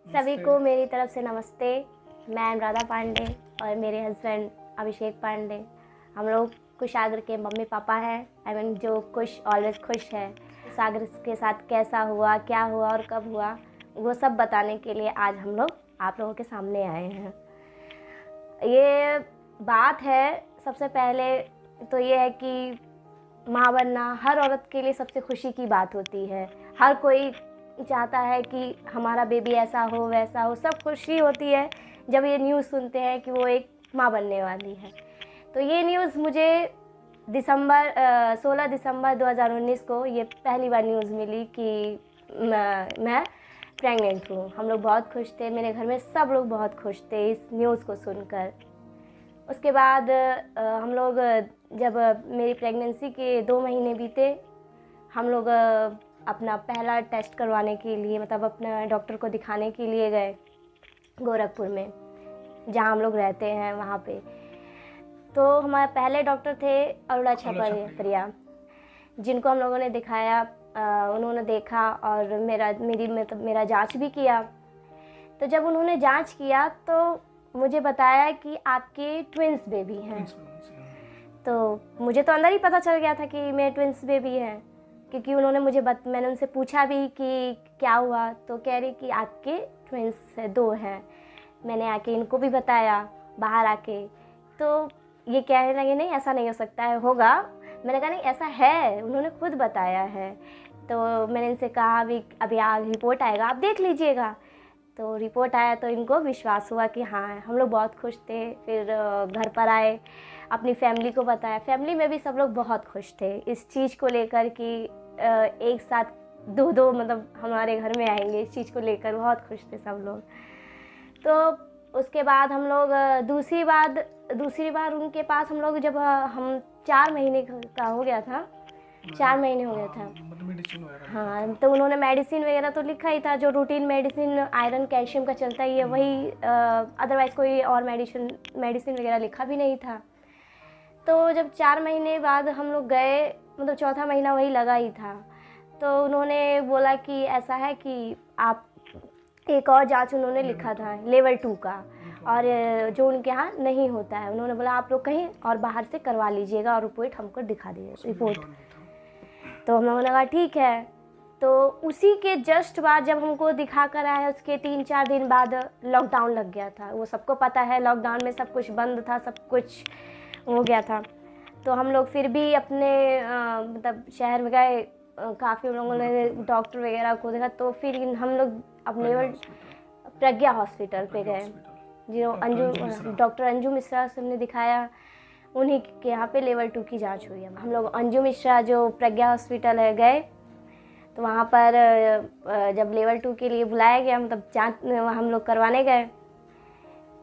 सभी को मेरी तरफ से नमस्ते। मैं अनुराधा पांडे और मेरे हस्बैंड अभिषेक पांडे, हम लोग कुशाग्र के मम्मी पापा हैं। आई मीन जो खुश ऑलवेज खुश है। सागर के साथ कैसा हुआ, क्या हुआ और कब हुआ, वो सब बताने के लिए आज हम लोग आप लोगों के सामने आए हैं। ये बात है, सबसे पहले तो ये है कि माँ बनना हर औरत के लिए सबसे खुशी की बात होती है। हर कोई चाहता है कि हमारा बेबी ऐसा हो वैसा हो, सब खुशी होती है जब ये न्यूज़ सुनते हैं कि वो एक माँ बनने वाली है। तो ये न्यूज़ मुझे 16 दिसंबर 2019 को ये पहली बार न्यूज़ मिली कि मैं प्रेग्नेंट हूँ। हम लोग बहुत खुश थे, मेरे घर में सब लोग बहुत खुश थे इस न्यूज़ को सुनकर। उसके बाद हम लोग जब मेरी प्रेगनेंसी के 2 महीने बीते, हम लोग अपना पहला टेस्ट करवाने के लिए, मतलब अपना डॉक्टर को दिखाने के लिए गए गोरखपुर में, जहाँ हम लोग रहते हैं वहाँ पे। तो हमारे पहले डॉक्टर थे अरुणा छपरिया, जिनको हम लोगों ने दिखाया। उन्होंने देखा और मेरा जांच भी किया। तो जब उन्होंने जांच किया तो मुझे बताया कि आपके ट्विंस बेबी हैं। तो मुझे तो अंदर ही पता चल गया था कि मेरे ट्विंस बेबी हैं, क्योंकि उन्होंने मैंने उनसे पूछा भी कि क्या हुआ, तो कह रही कि आपके ट्विंस 2 हैं। मैंने आके इनको भी बताया बाहर आके, तो ये कहने लगे नहीं ऐसा नहीं हो सकता है, होगा। मैंने कहा नहीं ऐसा है, उन्होंने खुद बताया है। तो मैंने इनसे कहा अभी रिपोर्ट आएगा, आप देख लीजिएगा। तो रिपोर्ट आया तो इनको विश्वास हुआ कि हाँ। हम लोग बहुत खुश थे। फिर घर पर आए, अपनी फैमिली को बताया। फैमिली में भी सब लोग बहुत खुश थे इस चीज़ को लेकर कि एक साथ दो मतलब हमारे घर में आएंगे, इस चीज़ को लेकर बहुत खुश थे सब लोग। तो उसके बाद हम लोग दूसरी बार उनके पास हम लोग जब हम 4 महीने का हो गया था, 4 महीने हो गया था। हाँ, तो उन्होंने मेडिसिन वगैरह तो लिखा ही था, जो रूटीन मेडिसिन आयरन कैल्शियम का चलता ही है वही, अदरवाइज़ कोई और मेडिसिन वगैरह लिखा भी नहीं था। तो जब 4 महीने बाद हम लोग गए, मतलब चौथा महीना वही लगा ही था, तो उन्होंने बोला कि ऐसा है कि आप एक और जांच उन्होंने लिखा था लेवल 2 का, और जो उनके यहाँ नहीं होता है। उन्होंने बोला आप लोग कहीं और बाहर से करवा लीजिएगा और रिपोर्ट हमको दिखा दीजिए रिपोर्ट। तो हम लोगों ने कहा ठीक है। तो उसी के जस्ट बाद जब हमको दिखा कर आया, उसके 3-4 दिन बाद लॉकडाउन लग गया था। वो सबको पता है, लॉकडाउन में सब कुछ बंद था, सब कुछ हो गया था। तो हम लोग फिर भी अपने मतलब शहर में गए, काफ़ी लोगों ने डॉक्टर वगैरह को देखा। तो फिर हम लोग अपने प्रज्ञा हॉस्पिटल पे गए, जो डॉक्टर अंजू मिश्रा से हमने दिखाया। उन्हीं के यहाँ पे लेवल 2 की जांच हुई है। हम लोग अंजू मिश्रा जो प्रज्ञा हॉस्पिटल है गए, तो वहाँ पर जब लेवल 2 के लिए बुलाया गया, मतलब जांच हम लोग करवाने गए,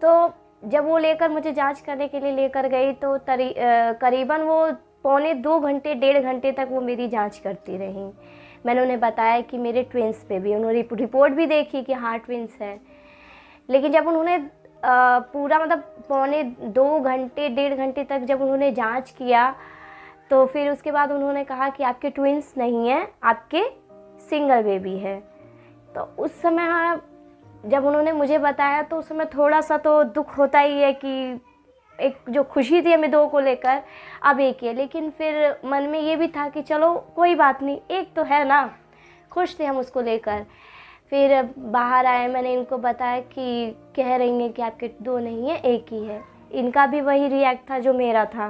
तो जब वो मुझे जांच करने के लिए लेकर गई, तो करीबन वो पौने 2 घंटे 1.5 घंटे तक वो मेरी जांच करती रही। मैंने उन्हें बताया कि मेरे ट्विंस पे भी, उन्होंने रिपोर्ट भी देखी कि हाँ ट्विंस है। लेकिन जब उन्होंने पूरा मतलब पौने 2 घंटे 1.5 घंटे तक जब उन्होंने जांच किया, तो फिर उसके बाद उन्होंने कहा कि आपके ट्विंस नहीं हैं, आपके सिंगल बेबी है। तो उस समय जब उन्होंने मुझे बताया, तो उस समय थोड़ा सा तो दुख होता ही है कि एक जो खुशी थी हमें 2 को लेकर, अब एक है। लेकिन फिर मन में ये भी था कि चलो कोई बात नहीं, एक तो है ना, खुश थे हम उसको लेकर। फिर बाहर आए, मैंने इनको बताया कि कह रही हैं कि आपके 2 नहीं है, एक ही है। इनका भी वही रिएक्ट था जो मेरा था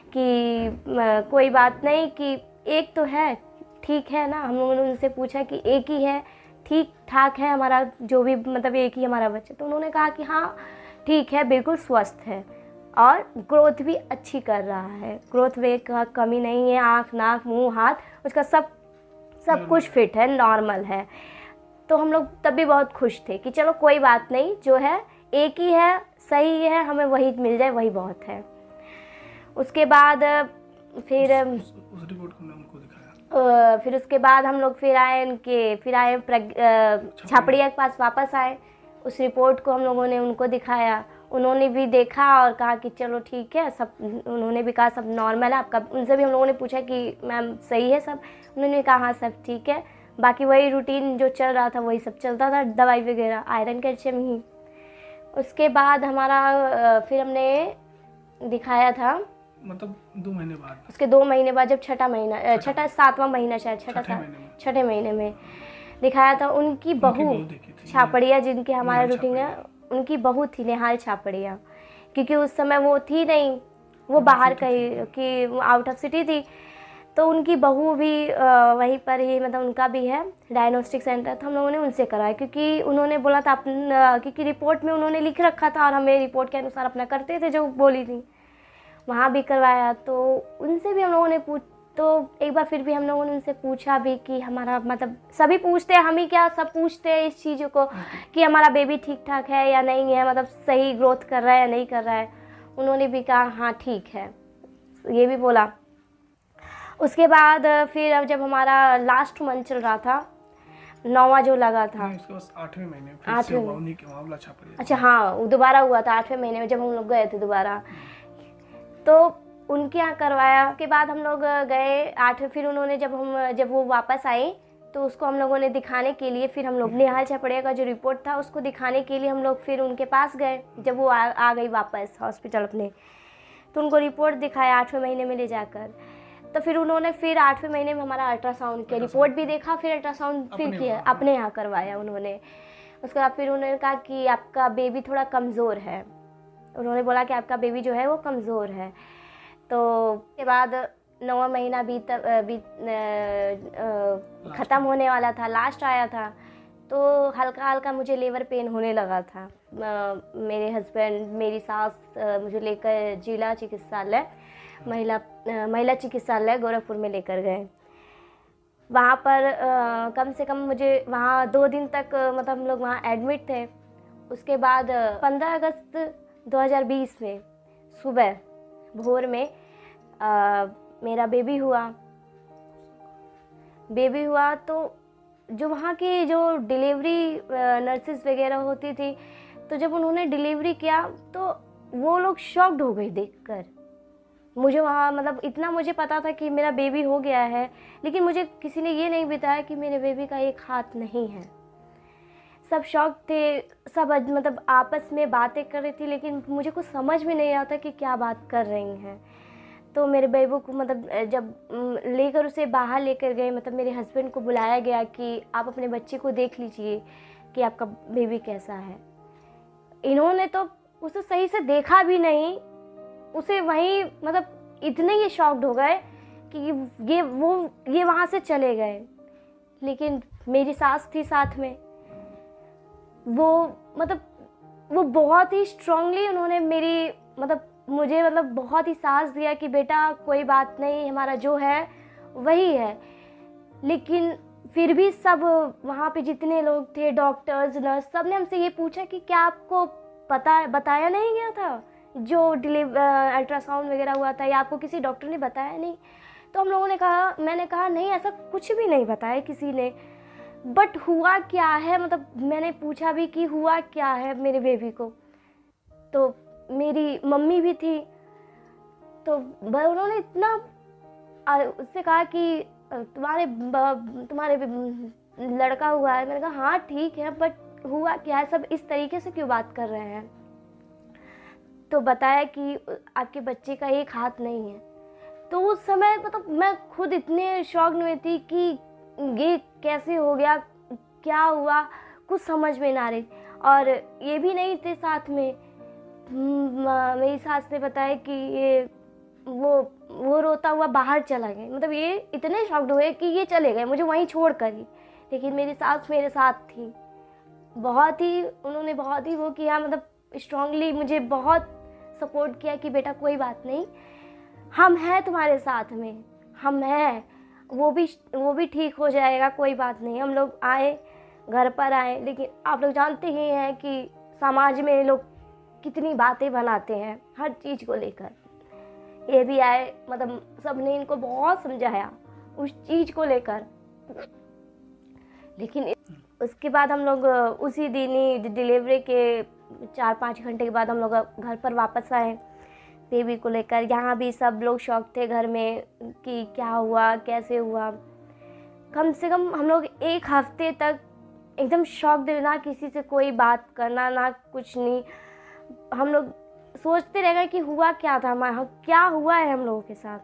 कि कोई बात नहीं, कि एक तो है, ठीक है ना। हम लोगों ने उनसे पूछा कि एक ही है, ठीक ठाक है हमारा जो भी, मतलब एक ही हमारा बच्चा। तो उन्होंने कहा कि हाँ ठीक है, बिल्कुल स्वस्थ है और ग्रोथ भी अच्छी कर रहा है, ग्रोथ में का कमी नहीं है, आँख नाक मुंह हाथ उसका सब कुछ फिट है, नॉर्मल है। तो हम लोग तब भी बहुत खुश थे कि चलो कोई बात नहीं, जो है एक ही है, सही है, हमें वही मिल जाए वही बहुत है। उसके बाद फिर उस रिपोर्ट को उनको दिखाया। फिर उसके बाद हम लोग फिर आए छापड़िया के पास वापस आए। उस रिपोर्ट को हम लोगों ने उनको दिखाया, उन्होंने भी देखा और कहा कि चलो ठीक है, सब उन्होंने भी कहा सब नॉर्मल है आपका। उनसे भी हम लोगों ने पूछा कि मैम सही है सब, उन्होंने कहा हाँ सब ठीक है, बाकी वही रूटीन जो चल रहा था वही सब चलता था, दवाई वगैरह, आयरन कैल्शियम ही। उसके बाद हमारा फिर हमने दिखाया था, मतलब 2 महीने बाद, उसके 2 महीने बाद, जब छठा 7वां महीना, शायद छठे महीने में दिखाया था। उनकी बहू छापड़िया, जिनके हमारे रूटीन है, उनकी बहू थी नेहाल छापड़िया, क्योंकि उस समय वो थी नहीं, वो बाहर कहीं कि आउट ऑफ सिटी थी। तो उनकी बहू भी वहीं पर ही, मतलब उनका भी है डायग्नोस्टिक सेंटर, तो हम लोगों ने उनसे कराया, क्योंकि उन्होंने बोला था क्योंकि रिपोर्ट में उन्होंने लिख रखा था और हमें रिपोर्ट के अनुसार अपना करते थे जो बोली थी, वहाँ भी करवाया। तो उनसे भी हम लोगों ने तो एक बार फिर भी हम लोगों ने उनसे पूछा भी कि हमारा, मतलब सभी पूछते हैं, हम ही क्या सब पूछते हैं इस चीज़ों को कि हमारा बेबी ठीक ठाक है या नहीं है, मतलब सही ग्रोथ कर रहा है या नहीं कर रहा है। उन्होंने भी कहा हाँ ठीक है, ये भी बोला। उसके बाद फिर अब जब हमारा लास्ट मंथ चल रहा था, 9वां जो लगा था, उसके बाद 8वें महीने फिर से हुआ, उन्हीं के मामला छापड़िया। अच्छा हाँ, वो दोबारा हुआ था 8वें महीने में, जब हम लोग गए थे दोबारा, तो उनके यहाँ करवाया। उसके बाद हम लोग गए 8वें, फिर उन्होंने जब वो वापस आए तो उसको हम लोगों ने दिखाने के लिए, फिर हम लोग नेहाल छापड़िया का जो रिपोर्ट था उसको दिखाने के लिए हम लोग फिर उनके पास गए। जब वो आ गई वापस हॉस्पिटल अपने, तो उनको रिपोर्ट दिखाया 8वें महीने में ले जाकर। तो फिर उन्होंने फिर 8वें महीने में हमारा अल्ट्रासाउंड किया, रिपोर्ट भी देखा, फिर अल्ट्रासाउंड फिर किया, अपने यहाँ करवाया उन्होंने। उसके बाद फिर उन्होंने कहा कि आपका बेबी थोड़ा कमज़ोर है, उन्होंने बोला कि आपका बेबी जो है वो कमज़ोर है। तो उसके बाद 9वां महीना ख़त्म होने वाला था, लास्ट आया था, तो हल्का हल्का मुझे लेबर पेन होने लगा था। मेरे हस्बैंड, मेरी सास मुझे लेकर जिला चिकित्सालय, महिला चिकित्सालय गोरखपुर में लेकर गए। वहाँ पर कम से कम मुझे वहाँ 2 दिन तक मतलब हम लोग वहाँ एडमिट थे। उसके बाद 15 अगस्त 2020 में सुबह भोर में मेरा बेबी हुआ। तो जो वहाँ की जो डिलीवरी नर्सेस वगैरह होती थी, तो जब उन्होंने डिलीवरी किया तो वो लोग शॉक्ड हो गई देखकर। मुझे वहाँ, मतलब इतना मुझे पता था कि मेरा बेबी हो गया है, लेकिन मुझे किसी ने ये नहीं बताया कि मेरे बेबी का एक हाथ नहीं है। सब शॉक थे, सब मतलब आपस में बातें कर रही थी, लेकिन मुझे कुछ समझ में नहीं आता कि क्या बात कर रही हैं। तो मेरे बेबू को मतलब जब लेकर उसे बाहर लेकर गए, मतलब मेरे हस्बैंड को बुलाया गया कि आप अपने बच्चे को देख लीजिए कि आपका बेबी कैसा है। इन्होंने तो उसे सही से देखा भी नहीं, उसे वहीं मतलब इतने ही शॉक्ड हो गए कि ये वहाँ से चले गए। लेकिन मेरी सास थी साथ में, वो बहुत ही स्ट्रांगली उन्होंने मुझे बहुत ही साहस दिया कि बेटा कोई बात नहीं, हमारा जो है वही है। लेकिन फिर भी सब वहाँ पे जितने लोग थे, डॉक्टर्स, नर्स, सब ने हमसे ये पूछा कि क्या आपको बताया नहीं गया था जो अल्ट्रासाउंड वगैरह हुआ था, या आपको किसी डॉक्टर ने बताया नहीं? तो मैंने कहा नहीं, ऐसा कुछ भी नहीं बताया किसी ने। बट हुआ क्या है, मतलब मैंने पूछा भी कि हुआ क्या है मेरे बेबी को। तो मेरी मम्मी भी थी, तो उन्होंने इतना उससे कहा कि तुम्हारे लड़का हुआ है। मैंने कहा हाँ ठीक है, बट हुआ क्या है, सब इस तरीके से क्यों बात कर रहे हैं? तो बताया कि आपके बच्चे का एक हाथ नहीं है। तो उस समय मतलब मैं खुद इतने शॉक में थी कि ये कैसे हो गया, क्या हुआ, कुछ समझ में ना रही। और ये भी नहीं थे साथ में, मेरी सास ने बताया कि ये वो रोता हुआ बाहर चला गया। मतलब ये इतने शॉक्ड हुए कि ये चले गए मुझे वहीं छोड़ कर ही। लेकिन मेरी सास मेरे साथ थी, उन्होंने बहुत ही वो किया, मतलब स्ट्रांगली मुझे बहुत सपोर्ट किया कि बेटा कोई बात नहीं, हम हैं तुम्हारे साथ में, हम हैं, वो भी ठीक हो जाएगा, कोई बात नहीं। हम लोग घर पर आए, लेकिन आप लोग जानते ही हैं कि समाज में लोग कितनी बातें बनाते हैं हर चीज़ को लेकर। ये भी आए, मतलब सबने इनको बहुत समझाया उस चीज़ को लेकर। लेकिन उसके बाद हम लोग उसी दिन ही डिलीवरी के 4-5 घंटे के बाद हम लोग घर पर वापस आए बेबी को लेकर। यहाँ भी सब लोग शॉक थे घर में कि क्या हुआ, कैसे हुआ। कम से कम हम लोग 1 हफ्ते तक एकदम शॉक दे, ना किसी से कोई बात करना, ना कुछ नहीं। हम लोग सोचते रह गए कि हुआ क्या था, हमारा क्या हुआ है हम लोगों के साथ।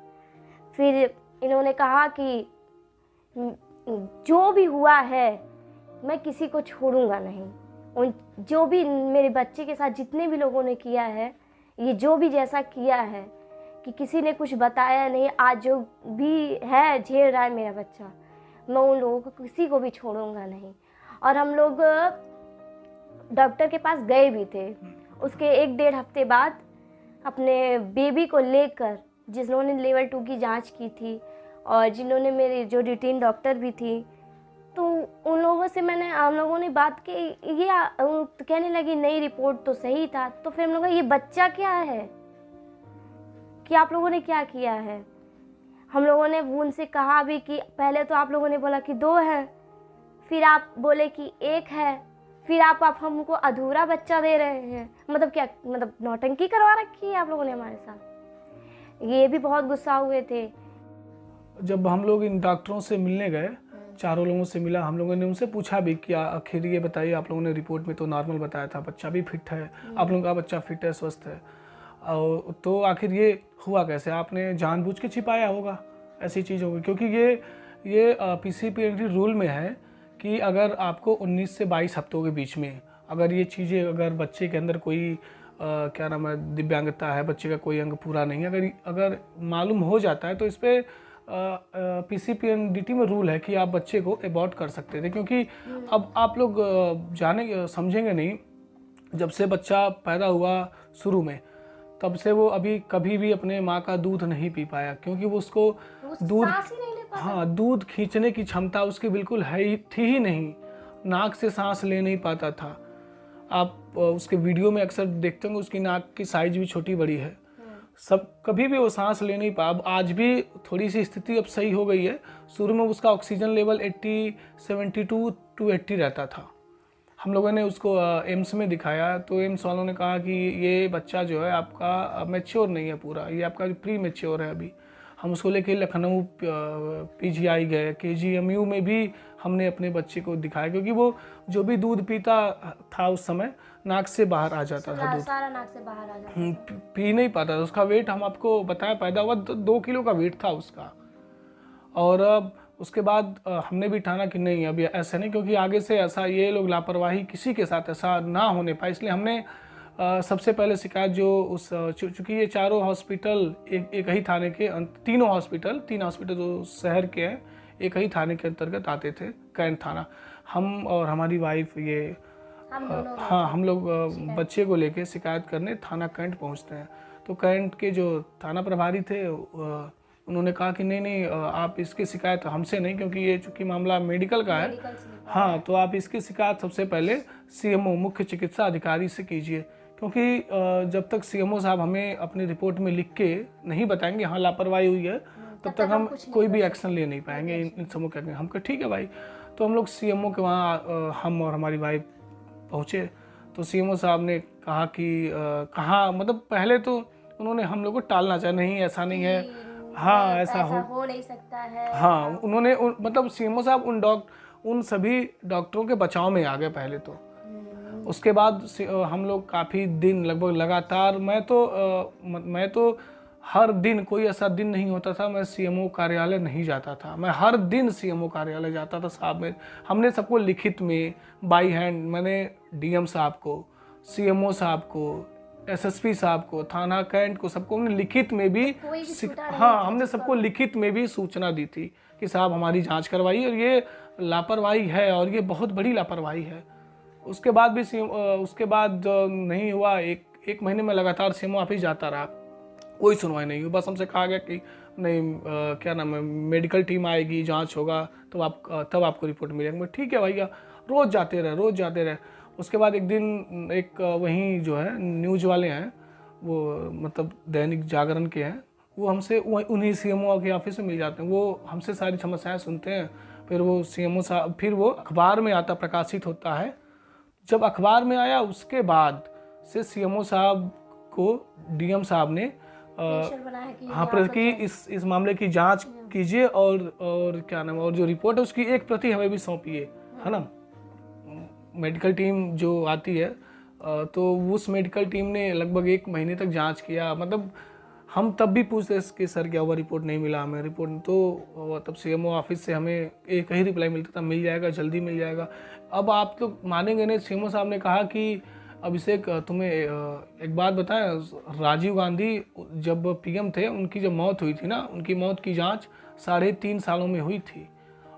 फिर इन्होंने कहा कि जो भी हुआ है मैं किसी को छोड़ूंगा नहीं। उन जो भी मेरे बच्चे के साथ जितने भी लोगों ने किया है, ये जो भी जैसा किया है कि किसी ने कुछ बताया नहीं, आज जो भी है झेल रहा है मेरा बच्चा, मैं उन लोगों को किसी को भी छोड़ूंगा नहीं। और हम लोग डॉक्टर के पास गए भी थे। उसके 1-1.5 हफ्ते बाद अपने बेबी को लेकर, जिन्होंने लेवल 2 की जांच की थी और जिन्होंने मेरी जो रूटीन डॉक्टर भी थी, तो उन लोगों से हम लोगों ने बात की। ये तो कहने लगी नहीं, रिपोर्ट तो सही था। तो फिर हम लोग ये बच्चा क्या है कि आप लोगों ने क्या किया है। हम लोगों ने उनसे कहा भी कि पहले तो आप लोगों ने बोला कि 2 है, फिर आप बोले कि 1 है, फिर आप हमको अधूरा बच्चा दे रहे हैं। मतलब क्या, मतलब नौटंकी करवा रखी है आप लोगों ने हमारे साथ। ये भी बहुत गुस्सा हुए थे। जब हम लोग इन डॉक्टरों से मिलने गए, चारों लोगों से मिला, हम लोगों ने उनसे पूछा भी कि आखिर ये बताइए, आप लोगों ने रिपोर्ट में तो नॉर्मल बताया था, बच्चा भी फिट है, आप लोगों का बच्चा फिट है, स्वस्थ है, और तो आखिर ये हुआ कैसे? आपने जानबूझ के छिपाया होगा, ऐसी चीज़ होगी। क्योंकि ये PCPND रूल में है कि अगर आपको 19 से 22 हफ्तों के बीच में अगर ये चीज़ें, अगर बच्चे के अंदर कोई क्या नाम है, दिव्यांगता है, बच्चे का कोई अंग पूरा नहीं है, अगर मालूम हो जाता है, तो इस पर PCPNDT में रूल है कि आप बच्चे को एबॉर्ट कर सकते थे। क्योंकि अब आप लोग समझेंगे नहीं, जब से बच्चा पैदा हुआ शुरू में, तब से वो अभी कभी भी अपने माँ का दूध नहीं पी पाया, क्योंकि वो उसको दूध, हाँ, दूध खींचने की क्षमता उसकी बिल्कुल थी ही नहीं, नाक से सांस ले नहीं पाता था। आप उसके वीडियो में अक्सर देखते होंगे, उसकी नाक की साइज भी छोटी बड़ी है, सब कभी भी वो सांस ले नहीं पाया। अब आज भी थोड़ी सी स्थिति अब सही हो गई है। शुरू में उसका ऑक्सीजन लेवल 72 to 80 रहता था। हम लोगों ने उसको एम्स में दिखाया, तो एम्स वालों ने कहा कि ये बच्चा जो है आपका मैच्योर नहीं है पूरा, ये आपका प्री मैच्योर है अभी। हम उसको लेके लखनऊ PGI गए, KGMU में भी हमने अपने बच्चे को दिखाया, क्योंकि वो जो भी दूध पीता था उस समय नाक से बाहर आ जाता था, दूध सारा नाक से बाहर आ जाता था। पी नहीं पाता था। उसका वेट हम आपको बताया, पैदा हुआ 2 किलो का वेट था उसका। और अब उसके बाद हमने भी ठाना कि नहीं, अब ऐसा नहीं, क्योंकि आगे से ऐसा ये लोग लापरवाही किसी के साथ ऐसा ना होने पाए, इसलिए हमने सबसे पहले शिकायत जो चूँकि ये चारों हॉस्पिटल एक ही थाने के, 3 हॉस्पिटल जो शहर के हैं, एक ही थाने के अंतर्गत आते थे, कैंट थाना। हम और हमारी वाइफ हम लोग बच्चे को लेके शिकायत करने थाना कैंट पहुंचते हैं। तो कैंट के जो थाना प्रभारी थे, उन्होंने कहा कि नहीं, आप इसकी शिकायत हमसे नहीं, क्योंकि ये चूँकि मामला मेडिकल का है, हाँ, तो आप इसकी शिकायत सबसे पहले CMO मुख्य चिकित्सा अधिकारी से कीजिए। क्योंकि जब तक CMO साहब हमें अपनी रिपोर्ट में लिख के नहीं बताएंगे हाँ लापरवाही हुई है, तब तक हम कोई भी एक्शन ले नहीं पाएंगे इन समूह के। हम कहा ठीक है भाई। तो हम लोग CMO के वहाँ हम और हमारी वाइफ पहुँचे, तो CMO साहब ने कहा कि कहाँ, मतलब पहले तो उन्होंने हम लोग को टालना चाहा, नहीं ऐसा नहीं है, हाँ ऐसा हो नहीं सकता है। हाँ, उन्होंने मतलब CMO साहब उन सभी डॉक्टरों के बचाव में आ गए पहले तो। उसके बाद हम लोग काफ़ी दिन लगभग लगातार, मैं तो हर दिन, कोई ऐसा दिन नहीं होता था मैं CMO कार्यालय नहीं जाता था। मैं हर दिन CMO कार्यालय जाता था साहब में। हमने सबको लिखित में बाई हैंड, मैंने DM साहब को, CMO साहब को, SSP साहब को, थाना कैंट को, सबको हमने लिखित में भी हाँ, हमने सबको लिखित में भी सूचना दी थी कि साहब हमारी जांच करवाइए, और ये लापरवाही है और ये बहुत बड़ी लापरवाही है। उसके बाद भी उसके बाद नहीं हुआ, एक महीने में लगातार CMO ऑफिस जाता रहा, कोई सुनवाई नहीं हुई। बस हमसे कहा गया कि नहीं, क्या नाम है, मेडिकल टीम आएगी, जांच होगा, तो तब आपको रिपोर्ट मिलेगी। ठीक है भैया, रोज़ जाते रहे। उसके बाद एक दिन वहीं जो है न्यूज़ वाले हैं, वो मतलब दैनिक जागरण के हैं, वो हमसे उन्हीं CMO के ऑफिस में मिल जाते हैं। वो हमसे सारी समस्याएं सुनते हैं। फिर वो CMO साहब, फिर वो अखबार में आता, प्रकाशित होता है। जब अखबार में आया उसके बाद से CMO साहब को DM साहब ने प्रेशर बना है कि हाँ प्रेस की इस मामले की जांच कीजिए और क्या नाम है, और जो रिपोर्ट है उसकी एक प्रति हमें भी सौंपिए, है ना। मेडिकल टीम जो आती है तो उस मेडिकल टीम ने लगभग 1 महीने तक जांच किया। मतलब हम तब भी पूछते कि सर क्या हुआ, रिपोर्ट नहीं मिला हमें, रिपोर्ट तो तब सीएमओ ऑफिस से हमें एक ही रिप्लाई मिलता था, मिल जाएगा, जल्दी मिल जाएगा। अब आप तो मानेंगे नहीं, सीएमओ साहब ने कहा कि अभिषेक तुम्हें एक बात बताएं, राजीव गांधी जब पीएम थे, उनकी जब मौत हुई थी ना, उनकी मौत की जांच 3.5 सालों में हुई थी,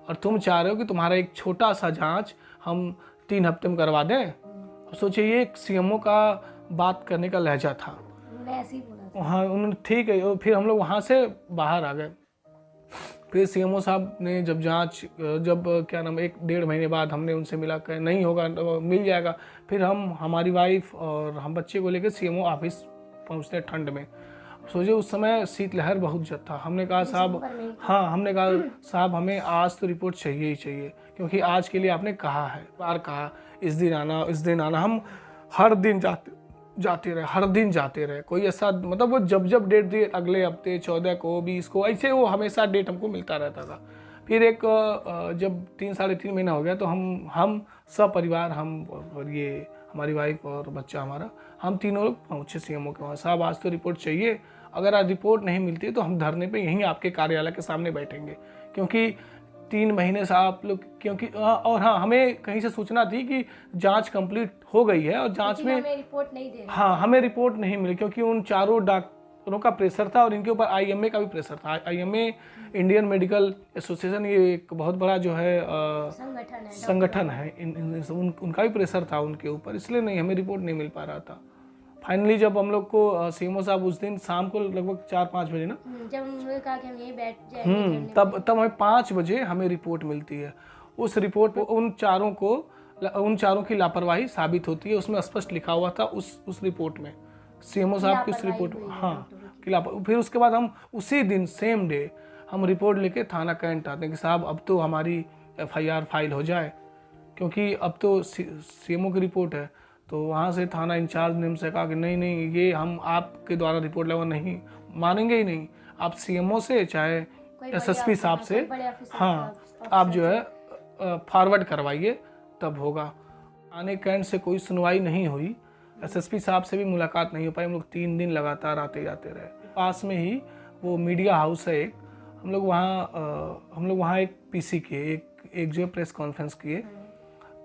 और तुम चाह रहे हो कि तुम्हारा एक छोटा सा जांच हम 3 हफ्ते में करवा दें। अब सोचिए, ये एक सीएमओ का बात करने का लहजा था। ऐसे ही बोला था। हाँ उन्होंने ठीक है, और फिर हम लोग वहाँ से बाहर आ गए। फिर सीएमओ साहब ने जब क्या नाम 1-1.5 महीने बाद हमने उनसे मिला, कहे नहीं होगा, मिल जाएगा। फिर हमारी वाइफ और हम बच्चे को लेकर सीएमओ ऑफिस पहुँचते हैं ठंड में। सोचिए उस समय शीतलहर बहुत जब था। हमने कहा साहब हमें आज तो रिपोर्ट चाहिए ही चाहिए, क्योंकि आज के लिए आपने कहा है, बार कहा इस दिन आना। हम हर दिन जाते रहे। कोई ऐसा मतलब वो जब डेट दी, अगले हफ्ते 14 को 20 को, ऐसे वो हमेशा डेट हमको मिलता रहता था। फिर एक जब 3-3.5 महीना हो गया तो हम सब परिवार, हम और ये हमारी वाइफ और बच्चा हमारा, हम तीनों लोग पहुँचे सीएमओ के वहाँ। साहब आज तो रिपोर्ट चाहिए, अगर आज रिपोर्ट नहीं मिलती तो हम धरने पे यहीं आपके कार्यालय के सामने बैठेंगे, क्योंकि 3 महीने से आप लोग, क्योंकि और हाँ, हमें कहीं से सूचना थी कि जांच कंप्लीट हो गई है, और जांच में हमें रिपोर्ट नहीं दे रहे। हाँ हमें रिपोर्ट नहीं मिली, क्योंकि उन चारों डॉक्टरों का प्रेशर था और इनके ऊपर आईएमए का भी प्रेशर था। आईएमए इंडियन मेडिकल एसोसिएशन, ये एक बहुत बड़ा जो है संगठन है, उनका भी प्रेशर था उनके ऊपर, इसलिए नहीं हमें रिपोर्ट नहीं मिल पा रहा था। फाइनली जब हम लोग को सीएमओ साहब उस दिन शाम को लगभग 4-5 बजे ना, जब उन्होंने कहा कि हम यहीं बैठ जाएंगे, तब हमें 5 बजे हमें रिपोर्ट मिलती है। उस रिपोर्ट में उन चारों की लापरवाही साबित होती है। उसमें स्पष्ट लिखा हुआ था उस रिपोर्ट में, सीएमओ साहब की उस रिपोर्ट में, हाँ कि फिर उसके बाद हम उसी दिन सेम डे हम रिपोर्ट लेके थाना कैंट आते हैं कि साहब अब तो हमारी एफआईआर फाइल हो जाए, क्योंकि अब तो सीएमओ की रिपोर्ट है। तो वहाँ से थाना इंचार्ज ने हमसे कहा कि नहीं, ये हम आपके द्वारा रिपोर्ट लेवा नहीं मानेंगे ही नहीं, आप सीएमओ से चाहे एसएसपी साहब से, हाँ आप जो है फॉरवर्ड करवाइए, तब होगा। थाने कैंट से कोई सुनवाई नहीं हुई, एसएसपी साहब से भी मुलाकात नहीं हो पाई। हम लोग 3 दिन लगातार आते जाते रहे। पास में ही वो मीडिया हाउस है एक, हम लोग वहाँ एक पीसी किए, एक जो प्रेस कॉन्फ्रेंस किए।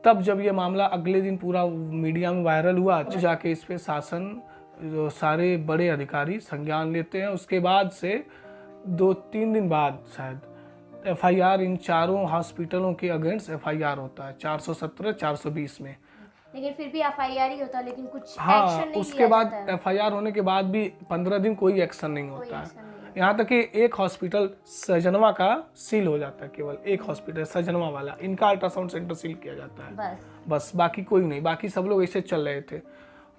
तब जब ये मामला अगले दिन पूरा मीडिया में वायरल हुआ, जाके इस पे शासन जो सारे बड़े अधिकारी संज्ञान लेते हैं। उसके बाद से 2-3 दिन बाद शायद एफआईआर इन चारों हॉस्पिटलों के अगेंस्ट एफआईआर होता है 417-420 में। लेकिन फिर भी एफआईआर ही होता है, लेकिन कुछ हाँ एक्शन नहीं उसके बाद एफआईआर होने के बाद भी 15 दिन कोई एक्शन नहीं होता है। यहाँ तक कि एक हॉस्पिटल सजनवा का सील हो जाता है, केवल एक हॉस्पिटल सजनवा वाला, इनका अल्ट्रासाउंड सेंटर सील किया जाता है बस, बाकी कोई नहीं, बाकी सब लोग ऐसे चल रहे थे।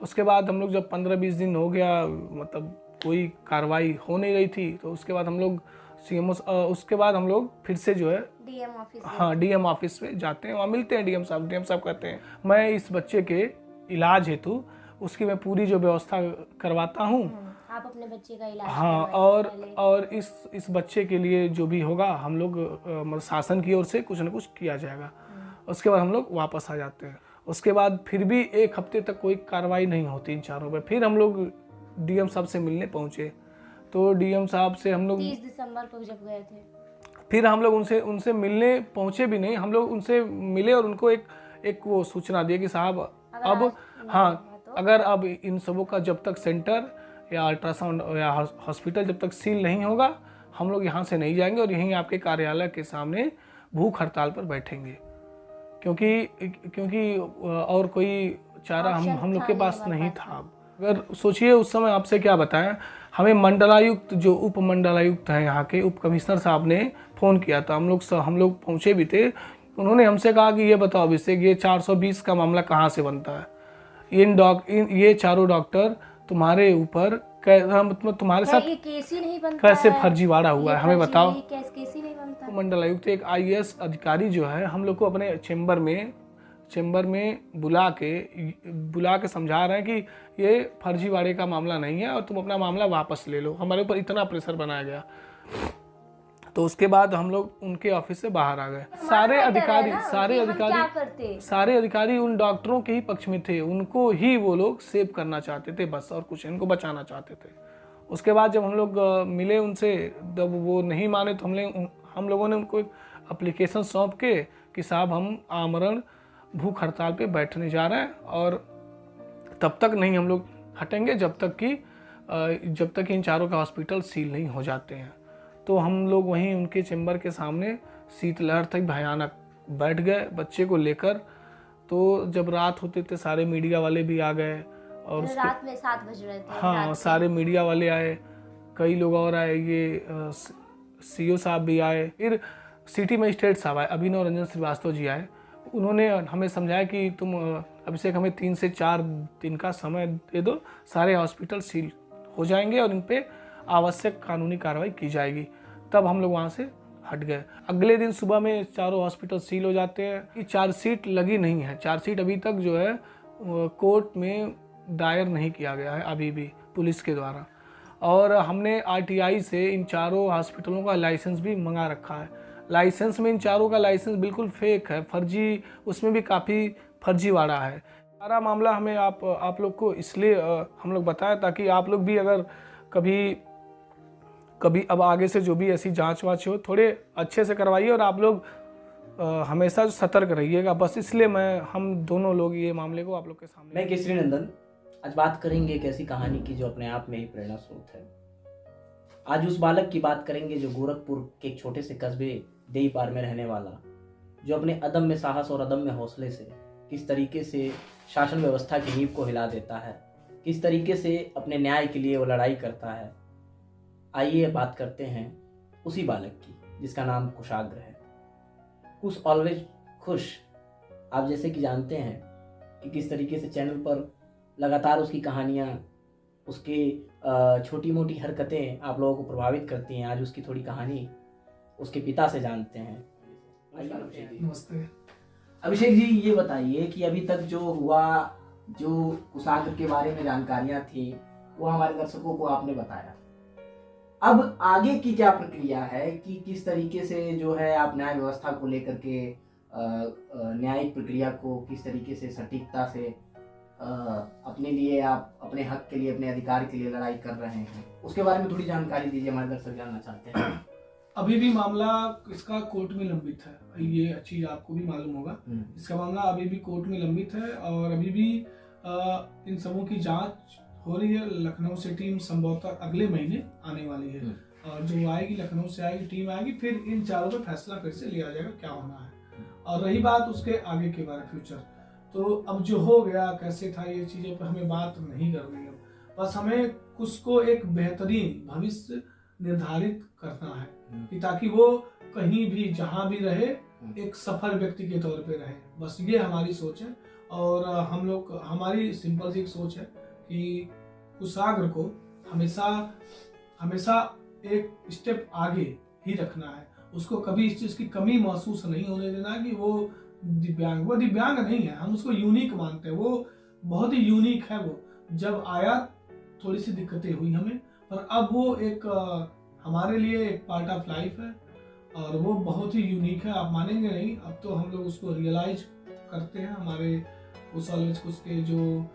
उसके बाद हम लोग जब 15-20 दिन हो गया, मतलब कोई कार्रवाई हो नहीं रही थी, तो उसके बाद हम लोग सीएमओ, उसके बाद हम लोग फिर से जो है डीएम ऑफिस, हाँ डीएम ऑफिस में जाते हैं, वहाँ मिलते हैं डीएम साहब कहते हैं मैं इस बच्चे के इलाज हेतु उसकी मैं पूरी जो व्यवस्था करवाता हूँ, आप अपने बच्चे का इलाज हाँ, और इस बच्चे के लिए जो भी होगा हम लोग मतलब शासन की ओर से कुछ न कुछ किया जाएगा। उसके बाद हम लोग वापस आ जाते हैं। उसके बाद फिर भी 1 हफ्ते तक कोई कार्रवाई नहीं होती इन चारों पे। फिर हम लोग डीएम साहब से मिलने पहुंचे, तो डीएम साहब से हम लोग 30 दिसंबर को जब गए थे, फिर हम लोग उनसे मिलने पहुंचे भी नहीं, हम लोग उनसे मिले और उनको एक वो सूचना दी कि साहब अब हाँ, अगर अब इन सबों का जब तक सेंटर या अल्ट्रासाउंड या हॉस्पिटल जब तक सील नहीं होगा, हम लोग यहाँ से नहीं जाएंगे और यहीं आपके कार्यालय के सामने भूख हड़ताल पर बैठेंगे, क्योंकि और कोई चारा हम लोग के पास नहीं था। अगर सोचिए उस समय आपसे क्या बताएं, हमें मंडलायुक्त जो उप मंडलायुक्त हैं यहाँ के उप कमिश्नर साहब ने फ़ोन किया था, हम लोग पहुँचे भी थे। उन्होंने हमसे कहा कि ये बताओ अभिषेक, ये 420 का मामला कहाँ से बनता है, ये चारों डॉक्टर तुम्हारे ऊपर मतलब तुम्हारे साथ केस ही नहीं बनता कैसे फर्जीवाड़ा हुआ है, हमें बताओ। केस ही नहीं बनता। मंडलायुक्त एक आईएएस अधिकारी जो है हम लोग को अपने चेंबर में चैम्बर में बुला के समझा रहे हैं कि ये फर्जीवाड़े का मामला नहीं है और तुम अपना मामला वापस ले लो। हमारे ऊपर इतना प्रेशर बनाया गया। तो उसके बाद हम लोग उनके ऑफिस से बाहर आ गए। सारे अधिकारी उन डॉक्टरों के ही पक्ष में थे, उनको ही वो लोग सेव करना चाहते थे बस, और कुछ इनको बचाना चाहते थे। उसके बाद जब हम लोग मिले उनसे, जब वो नहीं माने तो हम लोगों ने उनको एक एप्लीकेशन सौंप के कि साहब हम आमरण भूख हड़ताल पे बैठने जा रहे हैं और तब तक नहीं हम लोग हटेंगे जब तक कि इन चारों का हॉस्पिटल सील नहीं हो जाते हैं। तो हम लोग वहीं उनके चैम्बर के सामने शीतलहर तक भयानक बैठ गए बच्चे को लेकर। तो जब रात होते थे सारे मीडिया वाले भी आ गए और रात में 7 बज रहे थे। हाँ, सारे मीडिया वाले आए, कई लोग और आए, ये सीओ साहब भी आए, फिर सिटी मजिस्ट्रेट साहब आए, अभिनव रंजन श्रीवास्तव जी आए। उन्होंने हमें समझाया कि तुम अभिषेक हमें 3 से 4 दिन का समय दे दो, सारे हॉस्पिटल सील हो जाएंगे और इन पे आवश्यक कानूनी कार्रवाई की जाएगी। तब हम लोग वहाँ से हट गए। अगले दिन सुबह में चारों हॉस्पिटल सील हो जाते हैं कि चार्जशीट लगी नहीं है। चार्जशीट अभी तक जो है कोर्ट में दायर नहीं किया गया है अभी भी पुलिस के द्वारा। और हमने आरटीआई से इन चारों हॉस्पिटलों का लाइसेंस भी मंगा रखा है। लाइसेंस में इन चारों का लाइसेंस बिल्कुल फेक है, फर्जी, उसमें भी काफ़ी फर्जीवाड़ा है। सारा मामला हमें आप लोग को इसलिए हम लोग बताया ताकि आप लोग भी अगर कभी अब आगे से जो भी ऐसी जांच वाच हो थोड़े अच्छे से करवाइए और आप लोग हमेशा सतर्क रहिएगा। बस इसलिए हम दोनों लोग ये मामले को आप लोग के सामने। मैं केसरी नंदन आज बात करेंगे एक ऐसी कहानी की जो अपने आप में ही प्रेरणा स्रोत है। आज उस बालक की बात करेंगे जो गोरखपुर के एक छोटे से कस्बे देईपार में रहने वाला, जो अपने अदम्य साहस और अदम्य हौसले से किस तरीके से शासन व्यवस्था की नींव को हिला देता है, किस तरीके से अपने न्याय के लिए वो लड़ाई करता है। आइए बात करते हैं उसी बालक की जिसका नाम कुशाग्र है। कुश ऑलवेज खुश। आप जैसे कि जानते हैं कि किस तरीके से चैनल पर लगातार उसकी कहानियाँ, उसके छोटी मोटी हरकतें आप लोगों को प्रभावित करती हैं। आज उसकी थोड़ी कहानी उसके पिता से जानते हैं। नमस्ते अभिषेक जी, ये बताइए कि अभी तक जो हुआ, जो कुशाग्र के बारे में जानकारियां थी वो हमारे दर्शकों को आपने बताया। अब आगे की क्या प्रक्रिया है कि किस तरीके से जो है आप न्याय व्यवस्था को लेकर के न्यायिक प्रक्रिया को किस तरीके से सटीकता से अपने लिए, आप अपने हक के लिए, अपने अधिकार के लिए लड़ाई कर रहे हैं, उसके बारे में थोड़ी जानकारी दीजिए, हमारे दर्शक जानना चाहते हैं। अभी भी मामला इसका कोर्ट में लंबित है, ये चीज आपको भी मालूम होगा। इसका मामला अभी भी कोर्ट में लंबित है और अभी भी इन सबों की जांच हो रही है। लखनऊ से टीम संभवतः अगले महीने आने वाली है और जो आएगी लखनऊ से आएगी टीम आएगी, फिर इन चारों पे फैसला फिर से लिया जाएगा क्या होना है। और रही बात उसके आगे के बारे फ्यूचर, तो अब जो हो गया कैसे था ये चीजें पर हमें बात नहीं करनी है। बस हमें उसको एक बेहतरीन भविष्य निर्धारित करना है कि ताकि वो कहीं भी जहां भी रहे एक सफल व्यक्ति के तौर पे रहे। बस ये हमारी सोच है और हमारी सिंपल सी सोच है कि कुशाग्र को हमेशा एक स्टेप आगे ही रखना है। उसको कभी इस चीज की कमी महसूस नहीं होने देना कि वो दिव्यांग नहीं है। हम उसको यूनिक मानते हैं, वो बहुत ही यूनिक है। वो जब आया थोड़ी सी दिक्कतें हुई हमें, पर अब वो एक हमारे लिए एक पार्ट ऑफ लाइफ है और वो बहुत ही यूनिक है। आप मानेंगे नहीं, अब तो हम लोग उसको रियलाइज करते हैं। हमारे उसके जो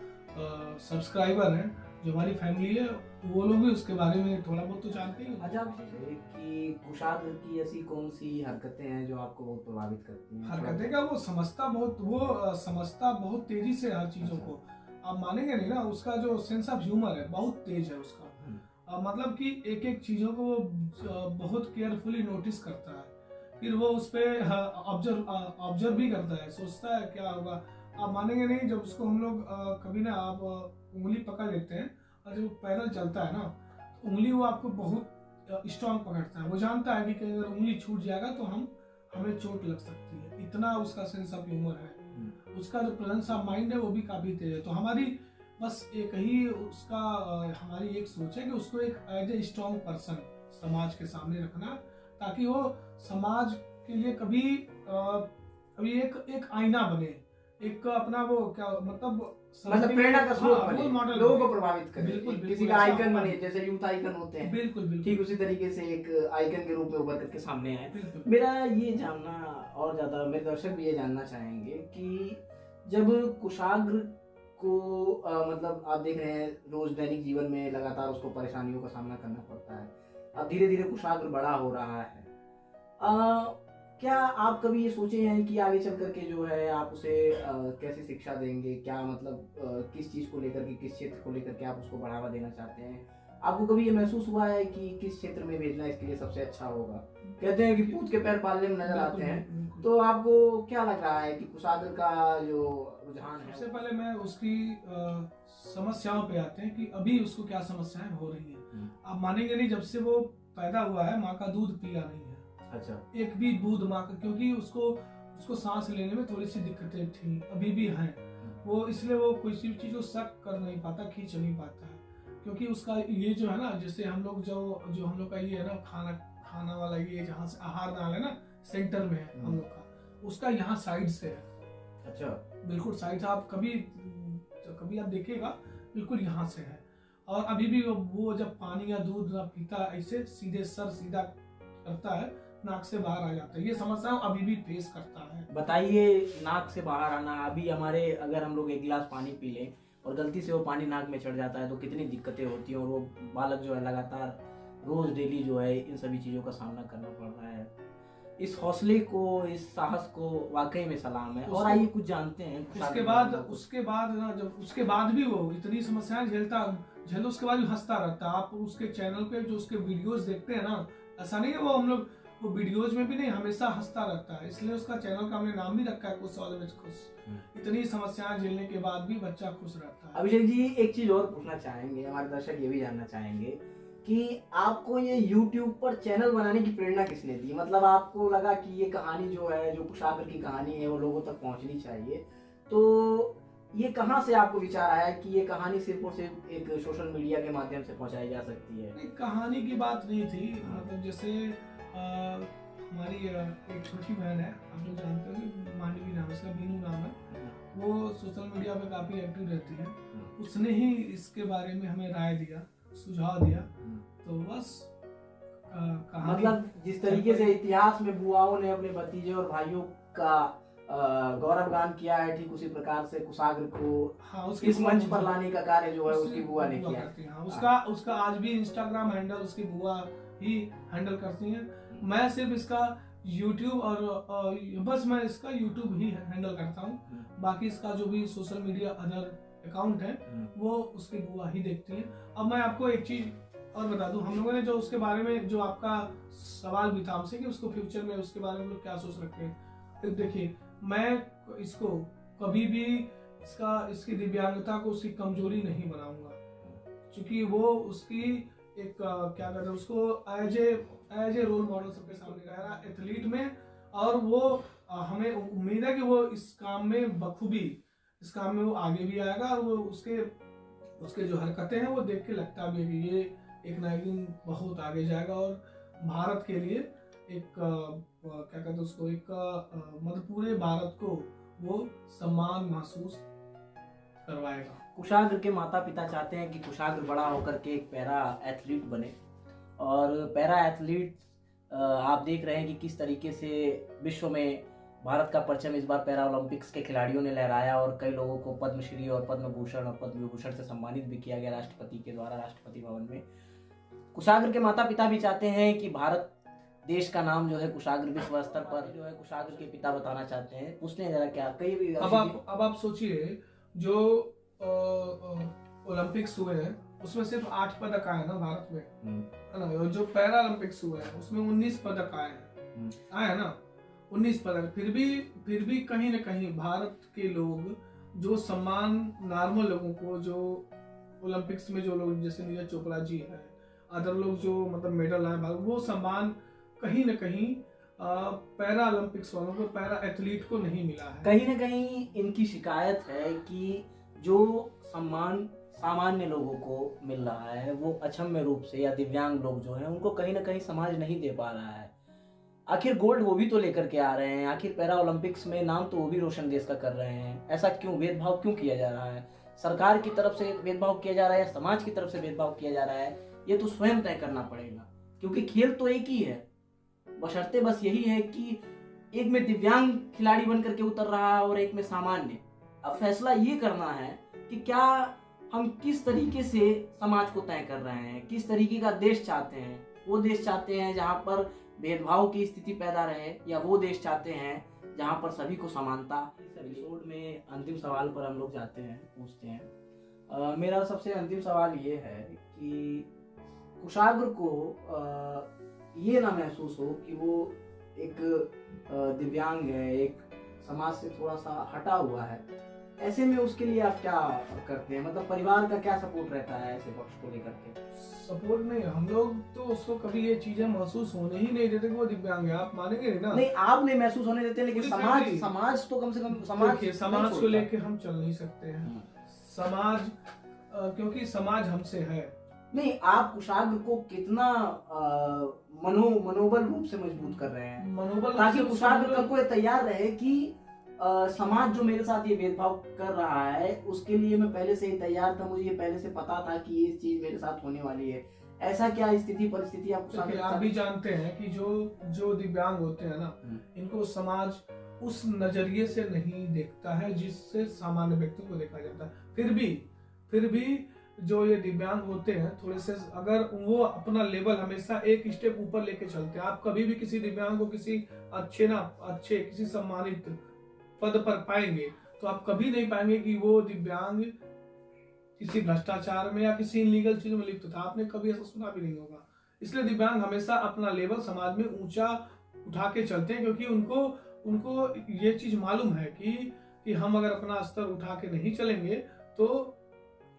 सब्सक्राइबर हैं, जो हमारी फैमिली है, वो लोग भी उसके बारे में थोड़ा बहुत तो जानते ही। अच्छा, कि कुशाग्र की ऐसी कौन सी हरकतें हैं जो आपको बहुत प्रभावित करती हैं? हरकतें का वो समझता बहुत तेजी से हर चीजों को। आप मानेंगे नहीं ना, उसका जो सेंस ऑफ ह्यूमर है बहुत तेज है उसका। मतलब कि एक एक चीजों को वो बहुत केयरफुली नोटिस करता है, फिर वो उस पर ऑब्जर्व भी करता है, सोचता है क्या होगा। आप मानेंगे नहीं, जब उसको हम लोग कभी ना आप उंगली पकड़ लेते हैं और जब पैदल चलता है ना, तो उंगली वो आपको बहुत स्ट्रांग पकड़ता है। वो जानता है कि अगर उंगली छूट जाएगा तो हमें चोट लग सकती है। इतना उसका सेंस ऑफ ह्यूमर है। उसका जो प्रेजेंस ऑफ माइंड है वो भी काफी तेज है। तो हमारी बस एक ही उसका हमारी एक सोच है कि उसको एक एज ए स्ट्रॉन्ग पर्सन समाज के सामने रखना, ताकि वो समाज के लिए कभी एक आईना बने एक अपना वो क्या मतलब प्रेरणा का स्रोत हाँ, बने, रोल मॉडल लोगों बने। को प्रभावित करे, बिल्कुल, किसी बिल्कुल, का ऐसा आइकन होना बने, चाहिए। जैसे यूथ आइकन होते हैं, बिल्कुल बिल्कुल ठीक उसी तरीके से एक आइकन के रूप में उभर करके सामने आए। बिल्कुल। मेरा ये जानना और ज्यादा, मेरे दर्शक भी ये जानना चाहेंगे कि जब कुशाग्र को मतलब आप देख रहे हैं रोज दैनिक जीवन में लगातार उसको परेशानियों का सामना करना पड़ता है, अब धीरे धीरे कुशाग्र बड़ा हो रहा है, क्या आप कभी ये सोचे हैं कि आगे चल करके जो है आप उसे कैसे शिक्षा देंगे, क्या मतलब किस चीज को लेकर के, किस क्षेत्र को लेकर के आप उसको बढ़ावा देना चाहते हैं? आपको कभी ये महसूस हुआ है कि किस क्षेत्र में भेजना इसके लिए सबसे अच्छा होगा? कहते हैं कि पूत के पैर पालने में नजर आते हैं, तो आपको क्या लग रहा है कि कुशाग्र का जो रुझान है? सबसे पहले मैं उसकी समस्याओं पे आते हैं कि अभी उसको क्या समस्याएं हो रही हैं। आप मानेंगे नहीं, जब से वो पैदा हुआ है माँ का दूध पिया नहीं है। अच्छा। एक भी दूध माँ का, क्योंकि उसको सांस लेने में थोड़ी सी दिक्कतें थी, अभी भी हैं वो, इसलिए वो कोई सी चीज को सक कर नहीं पाता, खींच नहीं पाता है। क्योंकि उसका ये जो है ना, जैसे हम लोग जो हम लोग का ये है ना खाना वाला, ये जहाँ से आहार नाल है ना, सेंटर में है हम लोग का, उसका यहाँ साइड से है। अच्छा। बिल्कुल साइड से, आप कभी आप देखिएगा, बिल्कुल यहाँ से है। और अभी भी वो जब पानी या दूध ना पीता, ऐसे सीधे सर सीधा करता है, नाक से बाहर आ जाता है। ये समस्या अभी भी फेस करता है। बताइए, नाक से बाहर आना, अभी हमारे अगर हम लोग एक गिलास पानी पी लें और गलती से वो पानी नाक में चढ़ जाता है तो कितनी दिक्कतें होती हैं, और वो बालक जो है लगातार रोज डेली जो है इन सभी चीजों का सामना करना पड़ रहा है। इस हौसले को, इस साहस को वाकई में सलाम है। और आइए कुछ जानते हैं उसके बाद ना, जब उसके बाद भी वो इतनी समस्याएं झेल उसके बाद भी हंसता रहता है। आप उसके चैनल पे जो उसके वीडियोस देखते हैं ना, ऐसा नहीं है वो हम लोग वो वीडियोज में भी नहीं, हमेशा हंसता रहता है। इसलिए उसका चैनल का हमने नाम भी रखा है, खुश ऑलवेज खुश। इतनी समस्याएं झेलने के बाद भी बच्चा खुश रहता है। अभिषेक जी, एक चीज और पूछना चाहेंगे, हमारे दर्शक ये भी जानना चाहेंगे कि आपको ये YouTube पर चैनल बनाने की प्रेरणा किसने दी? मतलब आपको लगा कि ये कहानी जो है, जो कुशाग्र की कहानी है, वो लोगों तक पहुंचनी चाहिए, तो ये कहाँ से आपको विचार आया कि ये कहानी सिर्फ और सिर्फ एक सोशल मीडिया के माध्यम से पहुंचाई जा सकती है? नहीं, कहानी की बात नहीं थी। मतलब जैसे हमारी एक छोटी बहन है, आप लोग जानते हो कि मानवी नाम, उसका बीनू नाम है, वो सोशल मीडिया पे काफी एक्टिव रहती है। उसने ही इसके बारे में हमें राय दिया, सुझाव दिया। तो बस मतलब जिस तरीके से इतिहास में बुआओं ने अपने भतीजे और भाइयों का गौरवगान किया है, ठीक उसी प्रकार से कुशाग्र को इस मंच पर लाने का कार्य जो है उसकी बुआ ने किया। उसका आज भी इंस्टाग्राम हैंडल उसकी बुआ ही हैंडल करती हैं। मैं सिर्फ इसका YouTube और बस मैं इसका YouTube ही हैंडल करता हूँ। बाकी इसका जो भी सोशल मीडिया अदर अकाउंट है वो उसकी बुआ ही देखती है। अब मैं आपको एक चीज और बता दूं, हम लोगों ने जो उसके बारे में, जो आपका सवाल भी था हमसे कि उसको फ्यूचर में उसके बारे में लोग क्या सोच रखते हैं, देखिए मैं इसको कभी भी इसकी दिव्यांगता को उसकी कमजोरी नहीं बनाऊंगा, क्योंकि वो उसकी एक क्या कहते हैं उसको एज ए रोल मॉडल सबके सामने रह रहा एथलीट में। और वो हमें उम्मीद है कि वो इस काम में बखूबी, इस काम में वो आगे भी आएगा। और वो उसके जो हरकतें हैं वो देख के लगता भी है कि ये एक ना एक दिन बहुत आगे जाएगा और भारत के लिए एक क्या कहते हैं उसको, एक मतलब पूरे भारत को वो सम्मान महसूस करवाएगा। कुशाग्र के माता पिता चाहते हैं कि कुशाग्र बड़ा होकर के एक पैरा एथलीट बने, और पैरा एथलीट आप देख रहे हैं कि किस तरीके से विश्व में भारत का परचम इस बार पैरा ओलंपिक्स के खिलाड़ियों ने लहराया, और कई लोगों को पद्मश्री और पद्म भूषण और पद्म विभूषण से सम्मानित भी किया गया राष्ट्रपति के द्वारा, राष्ट्रपति भवन में। कुशाग्र के माता पिता भी चाहते हैं कि भारत देश का नाम जो है कुशाग्र विश्व स्तर पर जो है कुशाग्र के पिता बताना चाहते हैं। पूछते हैं जरा क्या कई भी अब आप सोचिए, जो ओलंपिक्स हुए हैं उसमें सिर्फ 8 पदक आए ना भारत में, है ना। जो पैरा ओलंपिक्स हुए हैं उसमें 19 पदक आए ना, 19 पदक। फिर भी कहीं ना कहीं भारत के लोग जो सम्मान नॉर्मल लोगों को, जो ओलंपिक्स में जो लोग जैसे नीरज चोपड़ा जी हैं, अदर लोग जो मतलब मेडल आए, वो सम्मान कहीं ना कहीं पैरा ओलंपिक्स वालों को, पैरा एथलीट को नहीं मिला है। कहीं ना कहीं इनकी शिकायत है कि जो सम्मान सामान्य लोगों को मिल रहा है वो अक्षम्य रूप से या दिव्यांग लोग जो हैं उनको कहीं ना कहीं समाज नहीं दे पा रहा है। आखिर गोल्ड वो भी तो लेकर के आ रहे हैं, आखिर पैरा ओलंपिक्स में नाम तो वो भी रोशन देश का कर रहे हैं। ऐसा क्यों भेदभाव क्यों किया जा रहा है? सरकार की तरफ से भेदभाव किया जा रहा है या समाज की तरफ से भेदभाव किया जा रहा है, ये तो स्वयं तय करना पड़ेगा, क्योंकि खेल तो एक ही है। बशर्ते बस यही है कि एक में दिव्यांग खिलाड़ी बन करके उतर रहा है और एक में सामान्य। अब फैसला ये करना है कि क्या हम किस तरीके से समाज को तय कर रहे हैं, किस तरीके का देश चाहते हैं। वो देश चाहते हैं जहाँ पर भेदभाव की स्थिति पैदा रहे, या वो देश चाहते हैं जहाँ पर सभी को समानता। इस एपिसोड में अंतिम सवाल पर हम लोग जाते हैं, पूछते हैं। मेरा सबसे अंतिम सवाल ये है कि कुशाग्र को ये ना महसूस हो कि वो एक दिव्यांग है, एक समाज से थोड़ा सा हटा हुआ है। ऐसे में उसके लिए आप क्या करते हैं? मतलब परिवार का क्या सपोर्ट रहता है ऐसे पक्ष को लेकर के? सपोर्ट नहीं, हम लोग तो उसको कभी ये चीजें महसूस होने ही नहीं देते कि वो दिव्यांग है। आप मानेंगे नहीं ना? नहीं, आप नहीं महसूस होने देते, लेकिन समाज तो कम से कम समाज को लेके हम चल नहीं सकते हैं। समाज क्योंकि समाज हमसे है। नहीं, आप कुशाग्र को कितना मनोबल रूप से मजबूत कर रहे हैं, मनोबल, ताकि कुशाग्र कब को तैयार रहे कि समाज जो मेरे साथ ये भेदभाव कर रहा है उसके लिए मैं पहले से ही तैयार था, मुझे ये पहले से पता था कि ये चीज मेरे साथ होने वाली है। ऐसा क्या स्थिति परिस्थिति आप भी जानते हैं कि जो दिव्यांग होते हैं ना, इनको समाज उस नजरिए से नहीं देखता है जिससे सामान्य व्यक्ति को देखा जाता है। फिर भी जो ये दिव्यांग होते हैं थोड़े से, अगर वो अपना लेवल हमेशा एक स्टेप ऊपर लेके चलते हैं। आप कभी भी किसी दिव्यांग को किसी अच्छे किसी सम्मानित पद पर पाएंगे तो आप कभी नहीं पाएंगे कि वो दिव्यांग किसी भ्रष्टाचार में या किसी इलीगल चीजों में लिप्त था। आपने कभी ऐसा सुना भी नहीं होगा। इसलिए दिव्यांग हमेशा अपना लेवल समाज में ऊंचा उठा के चलते हैं, क्योंकि उनको ये चीज मालूम है कि हम अगर अपना स्तर उठा के नहीं चलेंगे तो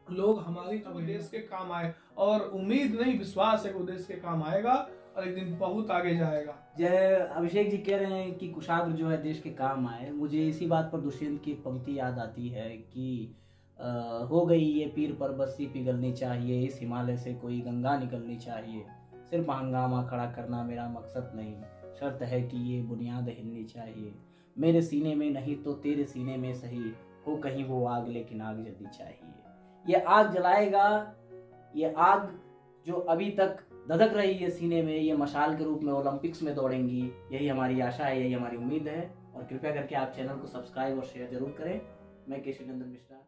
लोग हमारी देश के काम आए, और उम्मीद नहीं विश्वास है कि वो देश के काम आएगा और एक दिन बहुत आगे जाएगा। जय अभिषेक जी कह रहे हैं कि कुशाग्र जो है देश के काम आए। मुझे इसी बात पर दुष्यंत की एक पंक्ति याद आती है कि हो गई ये पीर पर बस्ती पिघलनी चाहिए, इस हिमालय से कोई गंगा निकलनी चाहिए, सिर्फ हंगामा खड़ा करना मेरा मकसद नहीं, शर्त है कि ये बुनियाद हिलनी चाहिए, मेरे सीने में नहीं तो तेरे सीने में सही, हो कहीं वो आग लेकिन आग जलनी चाहिए। ये आग जलाएगा, ये आग जो अभी तक धधक रही है सीने में, ये मशाल के रूप में ओलंपिक्स में दौड़ेंगी। यही हमारी आशा है, यही हमारी उम्मीद है। और कृपया करके आप चैनल को सब्सक्राइब और शेयर जरूर करें। मैं केशव नंदन मिश्रा।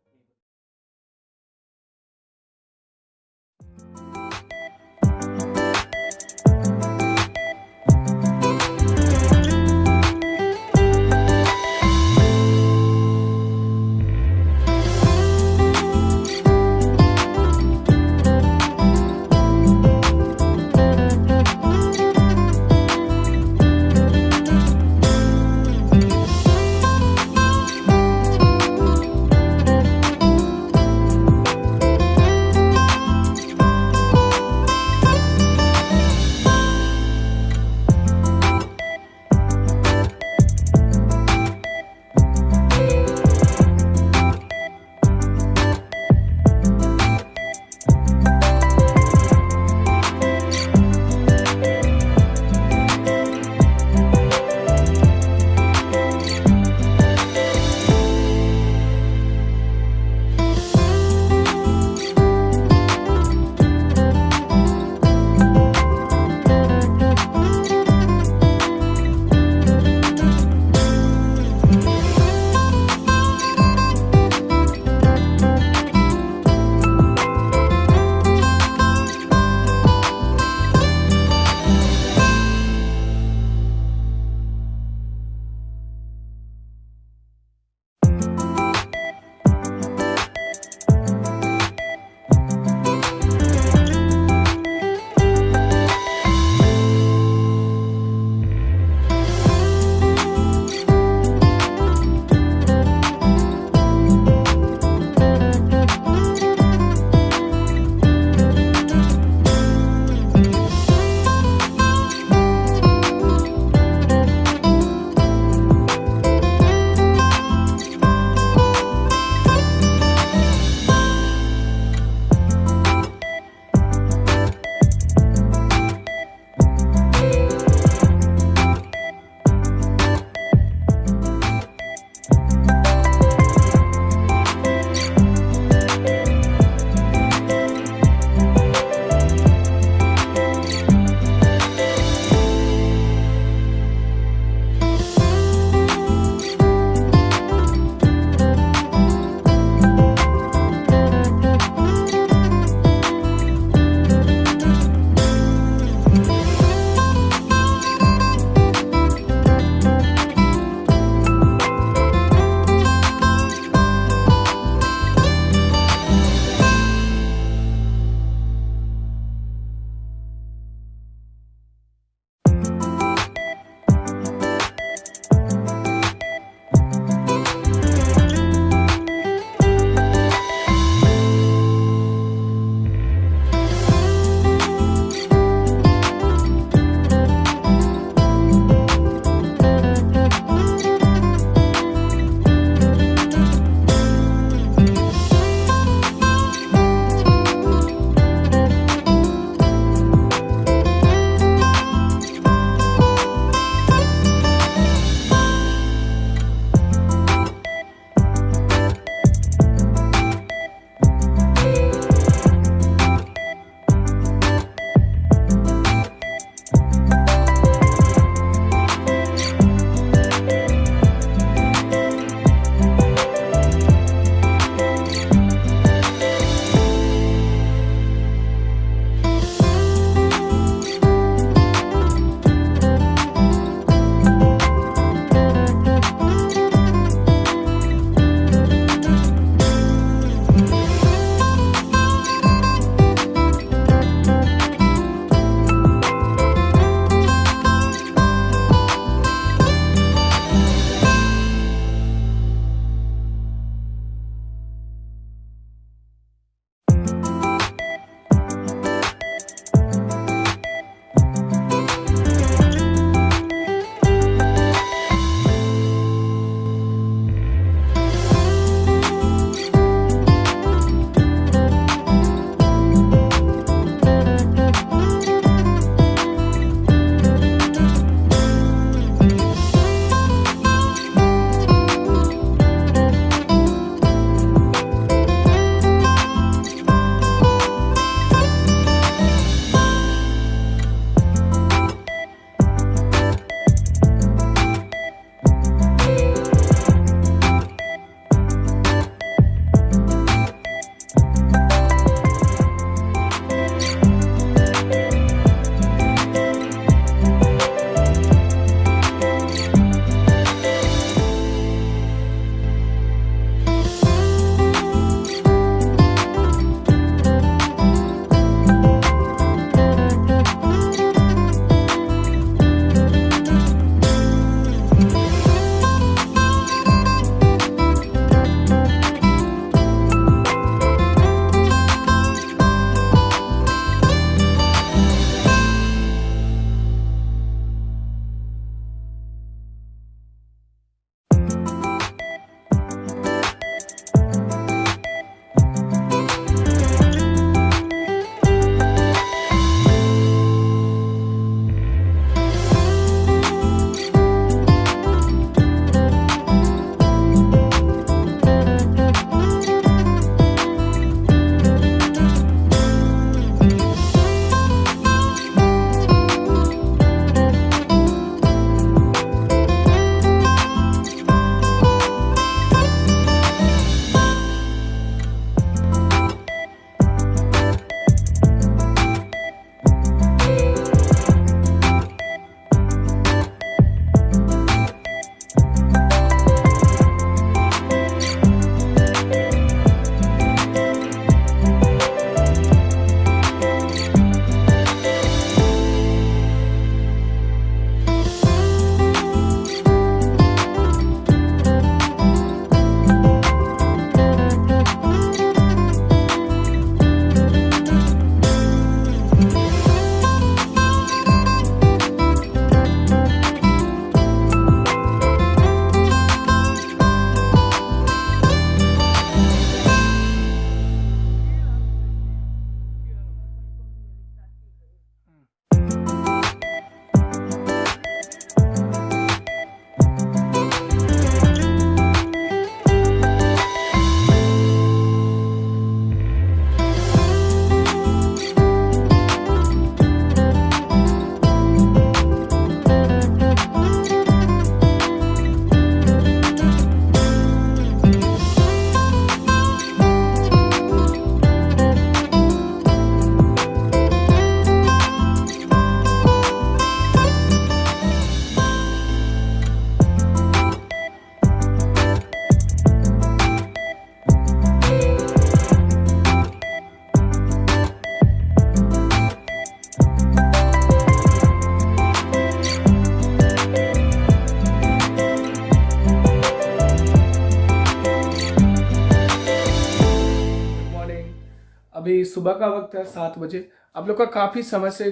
अभी सुबह का वक्त है 7 बजे। आप लोग का काफ़ी समय से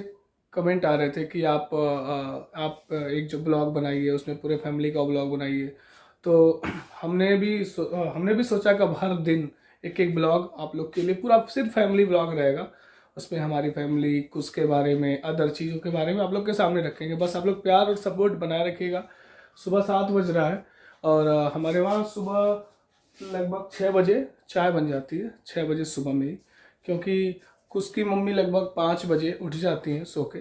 कमेंट आ रहे थे कि आप एक जो ब्लॉग बनाइए उसमें पूरे फैमिली का ब्लॉग बनाइए। तो हमने भी सोचा कि अब हर दिन एक एक ब्लॉग आप लोग के लिए पूरा सिर्फ फैमिली ब्लॉग रहेगा। उसमें हमारी फैमिली, कुछ के बारे में, अदर चीज़ों के बारे में आप लोग के सामने रखेंगे। बस आप लोग प्यार और सपोर्ट बनाए रखिएगा। सुबह 7 बज रहा है और हमारे वहाँ सुबह लगभग 6 बजे चाय बन जाती है, 6 बजे सुबह में ही, क्योंकि कुछ की मम्मी लगभग 5 बजे उठ जाती हैं सो के।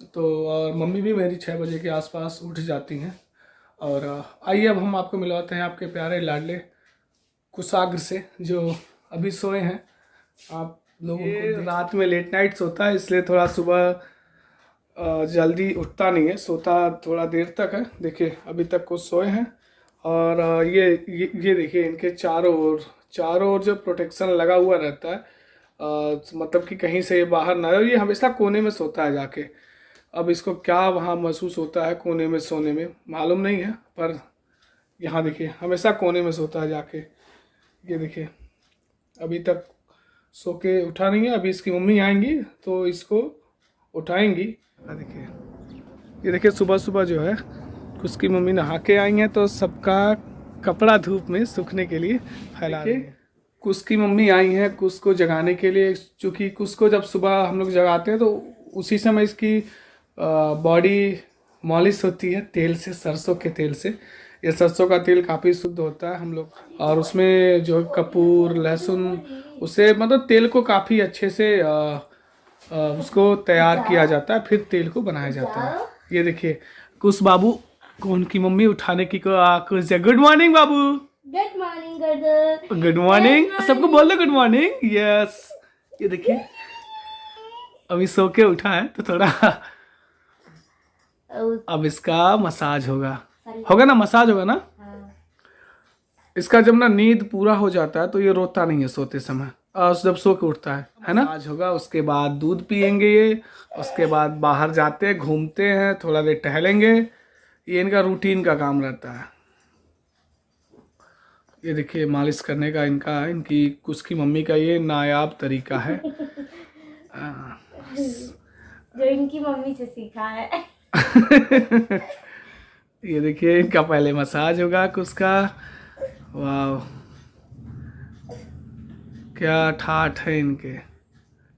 तो और मम्मी भी मेरी 6 बजे के आसपास उठ जाती हैं। और आइए अब हम आपको मिलवाते हैं आपके प्यारे लाडले कुशाग्र से, जो अभी सोए हैं। आप लोगों को रात में लेट नाइट सोता है, इसलिए थोड़ा सुबह जल्दी उठता नहीं है, सोता थोड़ा देर तक है। देखिए अभी तक कुछ सोए हैं। और ये देखिए इनके चारों ओर जो प्रोटेक्शन लगा हुआ रहता है, मतलब कि कहीं से बाहर ना आए। ये हमेशा कोने में सोता है जाके। अब इसको क्या वहाँ महसूस होता है कोने में सोने में मालूम नहीं है, पर यहाँ देखिए हमेशा कोने में सोता है जाके। ये देखिए अभी तक सो के उठा नहीं है। अभी इसकी मम्मी आएंगी तो इसको उठाएंगी। देखिए ये देखिए सुबह सुबह जो है उसकी मम्मी नहा के आई हैं, तो सबका कपड़ा धूप में सूखने के लिए फैला रही है। कुछ की मम्मी आई हैं कुछ को जगाने के लिए, क्योंकि कुछ को जब सुबह हम लोग जगाते हैं तो उसी समय इसकी बॉडी मॉलिश होती है तेल से, सरसों के तेल से। ये सरसों का तेल काफ़ी शुद्ध होता है हम लोग, और उसमें जो कपूर, लहसुन, उसे मतलब तेल को काफ़ी अच्छे से उसको तैयार किया जाता है, फिर तेल को बनाया जाता है। ये देखिए कुछ बाबू को उनकी मम्मी उठाने की कुछ। गुड मॉर्निंग बाबू। गुड मॉर्निंग गर्दन। गुड मॉर्निंग, सबको बोल दो गुड मॉर्निंग। यस ये देखिए अभी सो के उठा है तो थोड़ा अब इसका मसाज होगा ना, मसाज होगा ना। हाँ। इसका जब ना नींद पूरा हो जाता है तो ये रोता नहीं है सोते समय, और जब सो के उठता है ना। मसाज होगा, उसके बाद दूध पियेंगे ये, उसके बाद बाहर जाते हैं, घूमते हैं, थोड़ा देर टहलेंगे। ये इनका रूटीन का काम रहता है। ये देखिए मालिश करने का इनकी कुछ की मम्मी का ये नायाब तरीका है। जो इनकी मम्मी से सीखा है। ये देखिए इनका पहले मसाज होगा कुछ का। वाह क्या ठाठ है इनके,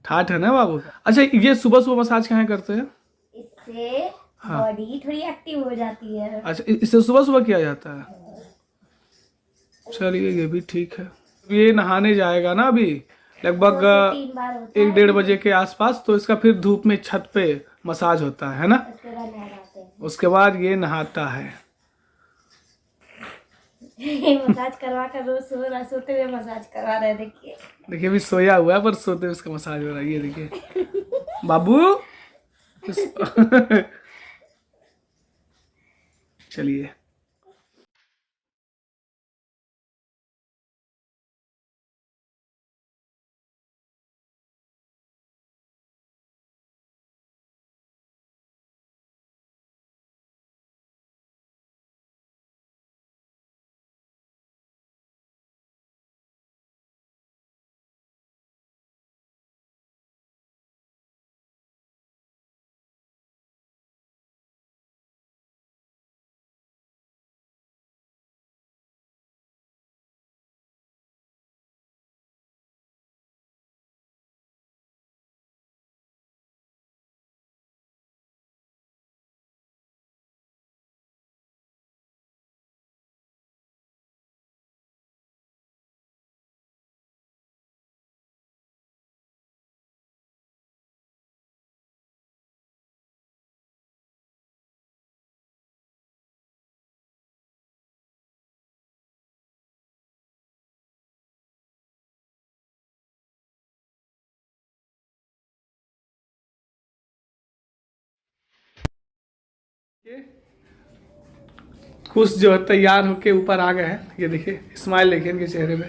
ठाठ है ना बाबू। अच्छा ये सुबह सुबह मसाज कहाँ करते हैं? इससे बॉडी थोड़ी एक्टिव हो जाती है। अच्छा इससे सुबह सुबह किया जाता है। चलिए ये भी ठीक है। ये नहाने जाएगा ना अभी लगभग 1-1:30 बजे के आसपास, तो इसका फिर धूप में छत पे मसाज होता है ना। उसके बाद ये नहाता है। मसाज करवा कर रोज सोते हुए मसाज करवा रहे। देखिए अभी सोया हुआ है पर सोते हुए उसका मसाज हो रहा है। ये देखिए बाबू। चलिए कुछ जो है तैयार होके ऊपर आ गए हैं। ये देखिए स्माइल देखिए इनके चेहरे पे।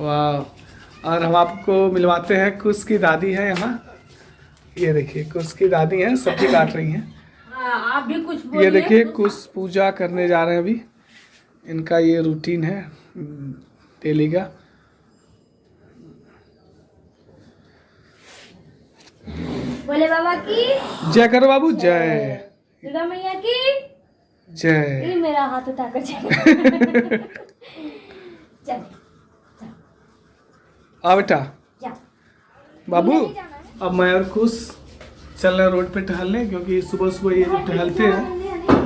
वाह। और हम आपको मिलवाते हैं, कुछ की दादी है यहाँ। ये देखिए कुछ की दादी हैं, सब्जी काट रही हैं। आप भी कुछ ये देखिए कुछ पूजा करने जा रहे हैं अभी। इनका ये रूटीन है डेली का। भोले बाबा की जय करो बाबू, जय। दुर्गा मैया की जय। ये मेरा हाथ उठाकर चल। चल आ बेटा जा। बाबू। घूमने नहीं जाना है? अब मैं और खुश चल रहे हैं रोड पे टहलने, क्योंकि सुबह सुबह ये जो टहलते हैं,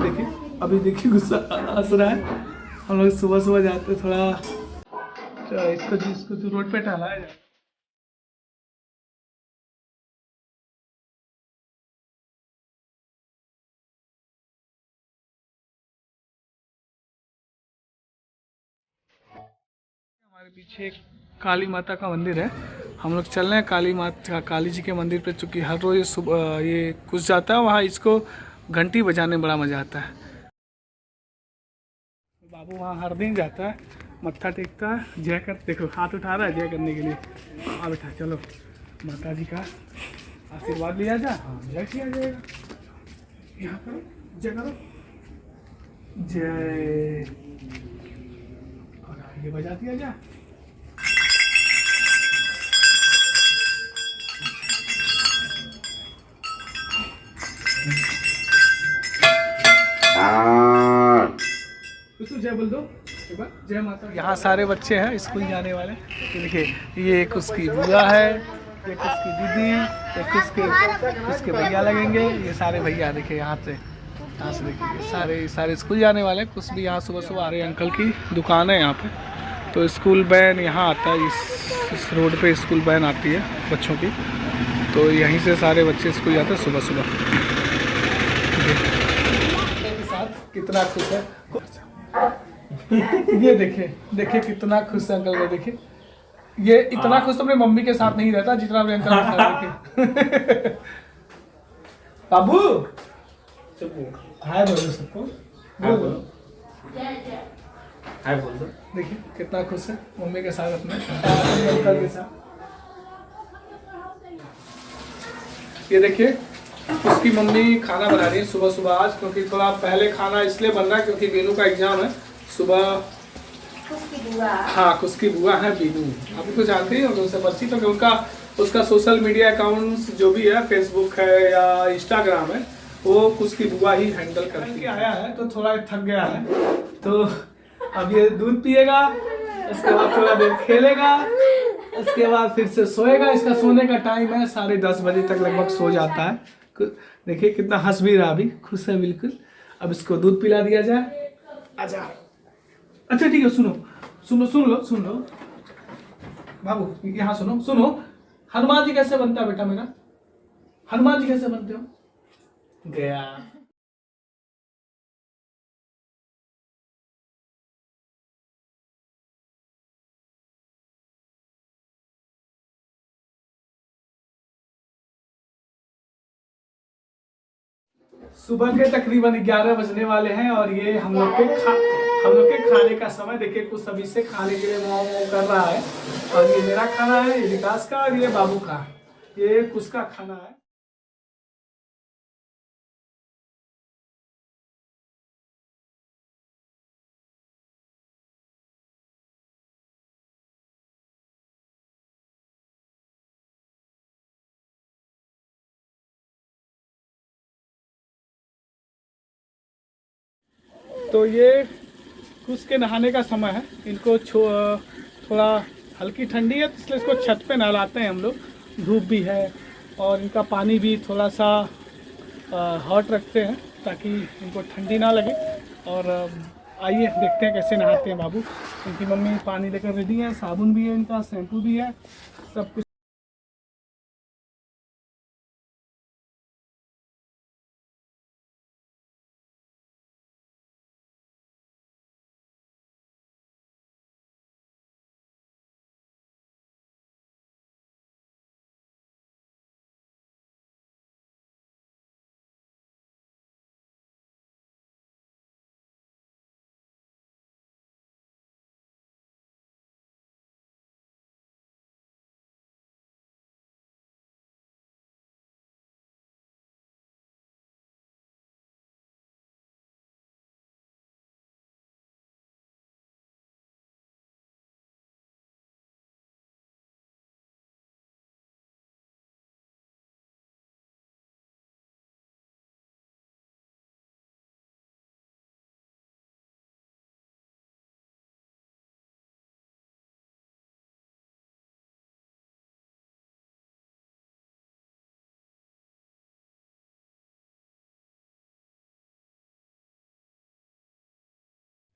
देखिए अभी देखिए गुस्सा हंस रहा है। हम लोग सुबह सुबह जाते थोड़ा, तो इसको तो रोड पे टहलाया जाए। हमारे पीछे एक काली माता का मंदिर है, हम लोग चल रहे हैं काली माता, काली जी के मंदिर पे, चूँकि हर रोज़ ये सुबह ये कुछ जाता है वहाँ, इसको घंटी बजाने में बड़ा मज़ा आता है। बाबू वहाँ हर दिन जाता है, मत्था टेकता है, जय कर, देखो हाथ उठा रहा है जय करने के लिए। आ बेटा चलो माता जी का आशीर्वाद लिया जाए। हाँ जय किया जाएगा, यहाँ करो जय करो, जय, और ये बजा दिया जाए। कुछ तो जय बोल दो एक बार, जय माता। यहाँ सारे बच्चे हैं स्कूल जाने वाले, ये देखिए ये एक उसकी बुआ है, एक उसकी दीदी, एक उसके भैया लगेंगे, ये सारे भैया देखिए यहाँ से देखिए सारे स्कूल जाने वाले। कुछ भी यहाँ सुबह सुबह आ रहे हैं, अंकल की दुकान है यहाँ पे, तो स्कूल वैन यहाँ आता है, इस रोड पे स्कूल वैन आती है बच्चों की, तो यहीं से सारे बच्चे स्कूल जाते हैं सुबह सुबह। के साथ कितना खुश है ये देखिए कितना खुश है अंकल, देखिए ये इतना खुश तो अपने मम्मी के साथ नहीं रहता जितना अपने अंकल के साथ। देखिए बाबू हाय बोलो सबको, बोलो हाय बोल दो। देखिए कितना खुश है मम्मी के साथ अपने अंकल के साथ। ये देखिए उसकी मम्मी खाना बना रही है सुबह सुबह आज, क्योंकि थोड़ा पहले खाना इसलिए बन रहा है क्योंकि बीनू का एग्जाम है सुबह। हाँ उसकी बुआ है बीनू, आप तो जानते ही होंगे उनसे परिचित होंगे, उनका उसका सोशल मीडिया अकाउंट्स जो भी है, फेसबुक है या इंस्टाग्राम है, वो उसकी बुआ ही हैंडल करती है। आया है तो थोड़ा थक गया है, तो अब ये दूध पिएगा, उसके बाद थोड़ा देर खेलेगा, उसके बाद फिर से सोएगा। इसका सोने का टाइम है 10:30 बजे तक लगभग सो जाता है। देखिए कितना हंस भी रहा, अभी खुश है बिल्कुल। अब इसको दूध पिला दिया जाए। आजा, अच्छा ठीक है, सुन लो बाबू, यहाँ सुनो। हनुमान जी कैसे बनता है बेटा मेरा, हनुमान जी कैसे बनते हो? गया सुबह के तकरीबन 11 बजने वाले हैं और ये हम लोग के खाने का समय। देखिए कुछ अभी से खाने के लिए मुँह कर रहा है, और ये मेरा खाना है, ये विकास का, और ये बाबू का, ये कुछ का खाना है। तो ये कुछ के नहाने का समय है, इनको थोड़ा हल्की ठंडी है, इसलिए इसको छत पे नहलाते हैं हम लोग। धूप भी है और इनका पानी भी थोड़ा सा हॉट रखते हैं ताकि इनको ठंडी ना लगे। और आइए देखते हैं कैसे नहाते हैं बाबू। इनकी मम्मी पानी लेकर रेडी है, साबुन भी है, इनका शैम्पू भी है, सब कुछ।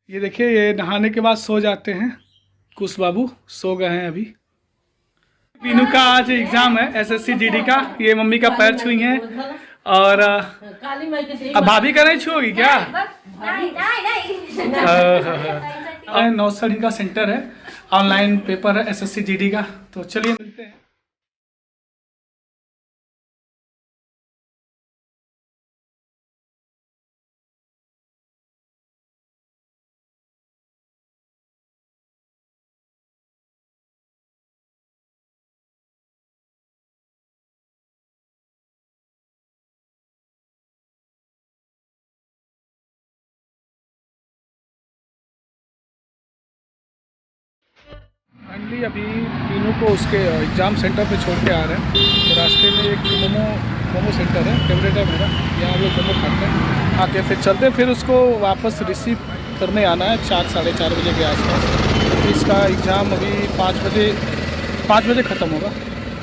ये देखिए, ये नहाने के बाद सो जाते हैं। कुश बाबू सो गए हैं अभी। बीनू का आज एग्जाम है एसएससी जीडी का। ये मम्मी का पैर छुई हैं और अब भाभी का नहीं छुओगी क्या? नौसड़ी का सेंटर है, ऑनलाइन पेपर है एसएससी जीडी का। तो चलिए मिलते हैं। फाइनली अभी बीनू को उसके एग्ज़ाम सेंटर पे छोड़ के आ रहे हैं। तो रास्ते में एक मोमो सेंटर है, फेवरेट है मेरा, यहाँ हम लोग मोमो खाते हैं। आके फिर चलते हैं, फिर उसको वापस रिसीव करने आना है 4 साढ़े 4 बजे के आसपास। तो इसका एग्ज़ाम अभी 5 बजे ख़त्म होगा।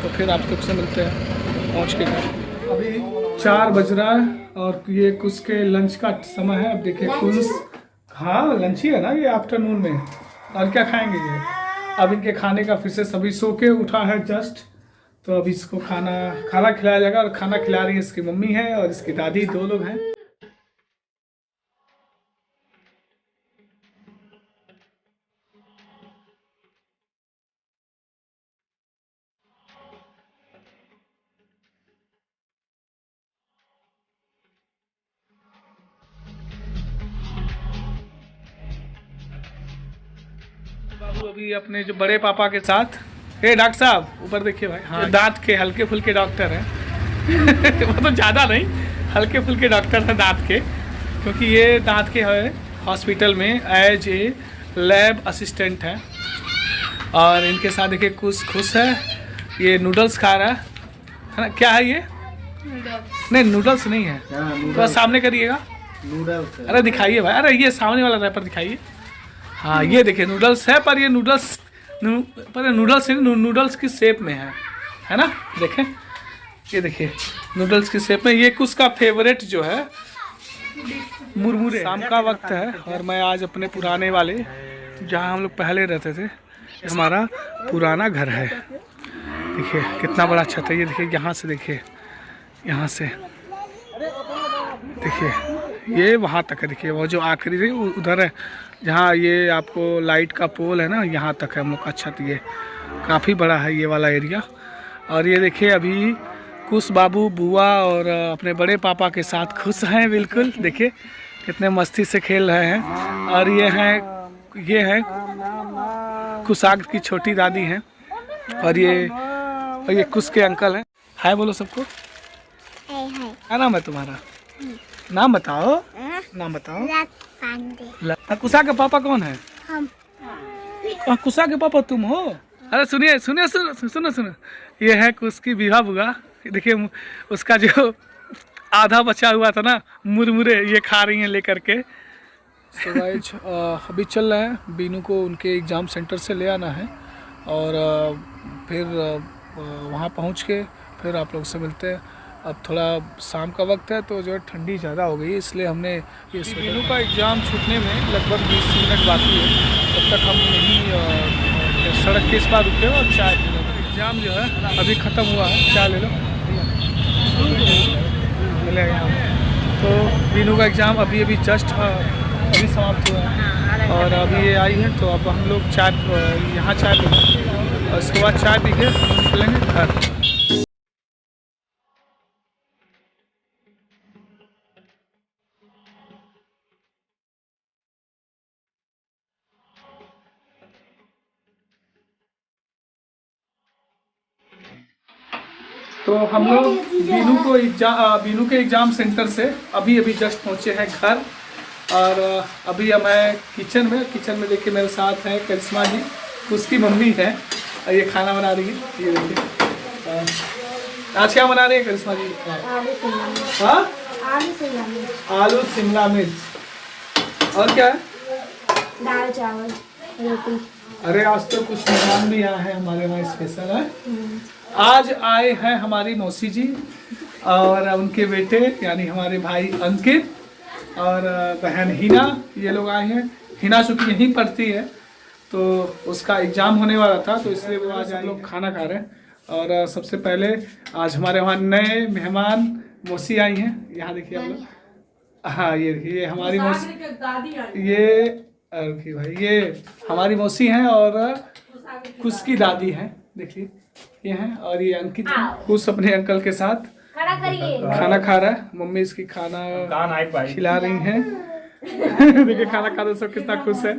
तो फिर आप लोग से मिलते हैं पहुँच के घर। अभी 4 बज रहा है और ये कुछ के लंच का समय है। अब देखिए कुछ, हाँ लंच ही है ना ये आफ्टरनून में, और क्या खाएंगे ये। अब इनके खाने का फिर से सभी सो के उठा है जस्ट। तो अभी इसको खाना खिलाया जाएगा। और खाना खिला रही है इसकी मम्मी है और इसकी दादी, 2 लोग हैं। बाबू अभी अपने जो बड़े पापा के साथ, डॉक्टर साहब ऊपर देखिए भाई, हाँ दांत के हल्के फुल्के डॉक्टर हैं। वो तो ज़्यादा नहीं, हल्के फुल्के डॉक्टर हैं दांत के, क्योंकि ये दांत के है हॉस्पिटल में एज ए लैब असिस्टेंट है। और इनके साथ देखिए कुछ खुश है, ये नूडल्स खा रहा है ना। क्या है ये? नहीं नूडल्स नहीं है, तो सामने करिएगा नूडल्स। अरे दिखाइए भाई, अरे ये सामने वाला रैपर दिखाइए। हाँ ये देखिए नूडल्स है, पर ये नूडल्स नूडल्स की शेप में है ना। देखें ये देखिए नूडल्स की शेप में। ये कुछ का फेवरेट जो है मुरमुरे। शाम का वक्त है और मैं आज अपने पुराने वाले, जहाँ हम लोग पहले रहते थे, हमारा पुराना घर है। देखिए कितना बड़ा छत है। ये देखिए यहाँ से, देखिए यहाँ से देखिए ये वहाँ तक है। देखिए वो जो आखिरी उधर है, जहाँ ये आपको लाइट का पोल है ना, यहाँ तक है हम लोग का छत। ये काफ़ी बड़ा है ये वाला एरिया। और ये देखिए अभी कुश बाबू बुआ और अपने बड़े पापा के साथ खुश हैं बिल्कुल। देखिए कितने मस्ती से खेल रहे हैं। और ये हैं कुशाग की छोटी दादी हैं, और ये कुश के अंकल हैं। हाय बोलो सबको। क्या नाम है तुम्हारा? नाम बताओ, नाम बताओ। कुशा के पापा कौन है? हम। कुशा के पापा तुम हो? अरे सुनिए सुनिए, सुनो, ये है कुश की विवाह बुआ। देखिए उसका जो आधा बचा हुआ था ना मुरमुरे, ये खा रही हैं लेकर के। तो गाइस अभी चल रहे हैं, बीनू को उनके एग्ज़ाम सेंटर से ले आना है। और फिर वहाँ पहुँच के फिर आप लोग से मिलते हैं। अब थोड़ा शाम का वक्त है तो जो है ठंडी ज़्यादा हो गई है, इसलिए हमने ये बीनू का एग्ज़ाम छूटने में लगभग 20 मिनट बाकी है। तब तक हम यहीं सड़क के इस पार रुके और चाय पी लेंगे। एग्ज़ाम जो है अभी ख़त्म हुआ है, चाय ले लो मिलेगा यहाँ। तो बीनू का एग्ज़ाम अभी जस्ट अभी समाप्त हुआ है और अभी ये आई है। तो अब हम लोग यहाँ चाय पीएंगे और उसके बाद चाय पी के निकलेंगे घर। तो हम लोग बीनू के एग्ज़ाम सेंटर से अभी जस्ट पहुँचे हैं घर। और अभी मैं किचन में देखिए मेरे साथ है करिश्मा जी, उसकी मम्मी है, और ये खाना बना रही है। ये देखिए आज क्या बना रही है करिश्मा जी? आलू शिमला मिर्च। और क्या है? दाल चावल रोटी। अरे आज तो कुछ मेहमान भी आए हैं हमारे वहाँ, स्पेशल है। आज आए हैं हमारी मौसी जी और उनके बेटे यानी हमारे भाई अंकित और बहन हिना, ये लोग आए हैं। हिना चुकी यहीं पढ़ती है, तो उसका एग्ज़ाम होने वाला था, तो इसलिए वो आज हम लोग खाना खा रहे हैं। और सबसे पहले आज हमारे वहाँ नए मेहमान मौसी आई हैं, यहाँ देखिए आप लोग। हाँ ये देखिए, ये हमारी मौसी, ये देखिए भाई, ये हमारी मौसी हैं और कुछ की दादी हैं, देखिए ये हैं। और ये अंकित कुछ अपने अंकल के साथ खड़ा करिए, खाना खा रहा है। मम्मी इसकी खाना खिला रही हैं। देखिए खाना खा रहे सब कितना खुश है।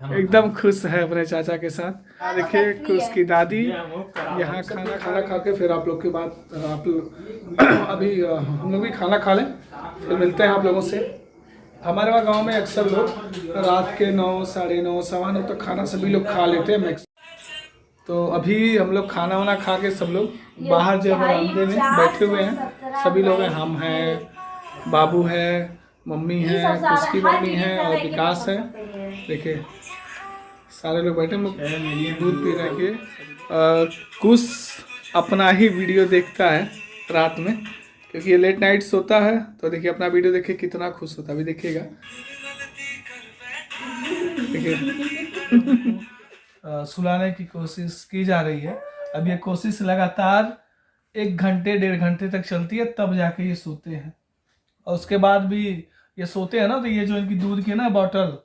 एकदम खुश है अपने चाचा के साथ। देखिए कुछ की दादी यहाँ खाना खा के फिर आप लोग की बात, आप अभी हम लोग भी खाना खा लें, फिर मिलते हैं आप लोगों से। हमारे वहाँ गांव में अक्सर लोग रात के 9, 9:30, 9:15 तक खाना सभी लोग खा लेते हैं मैक्स। तो अभी हम लोग खाना वाना खा के सब लोग बाहर जो बरामदे में बैठे हुए हैं, सभी लोग हैं। हम हैं, बाबू है, मम्मी है, उसकी मम्मी है और विकास है। देखिए सारे लोग बैठे, दूध पी रहे हैं। कुछ अपना ही वीडियो देखता है रात में, क्योंकि ये लेट नाइट सोता है। तो देखिए अपना वीडियो देखे कितना खुश होता है, अभी देखिएगा। देखिए सुलाने की कोशिश की जा रही है। अब ये कोशिश लगातार 1 घंटे 1.5 घंटे तक चलती है, तब जाके ये सोते हैं। और उसके बाद भी ये सोते हैं ना, तो ये जो इनकी दूध की ना बॉटल,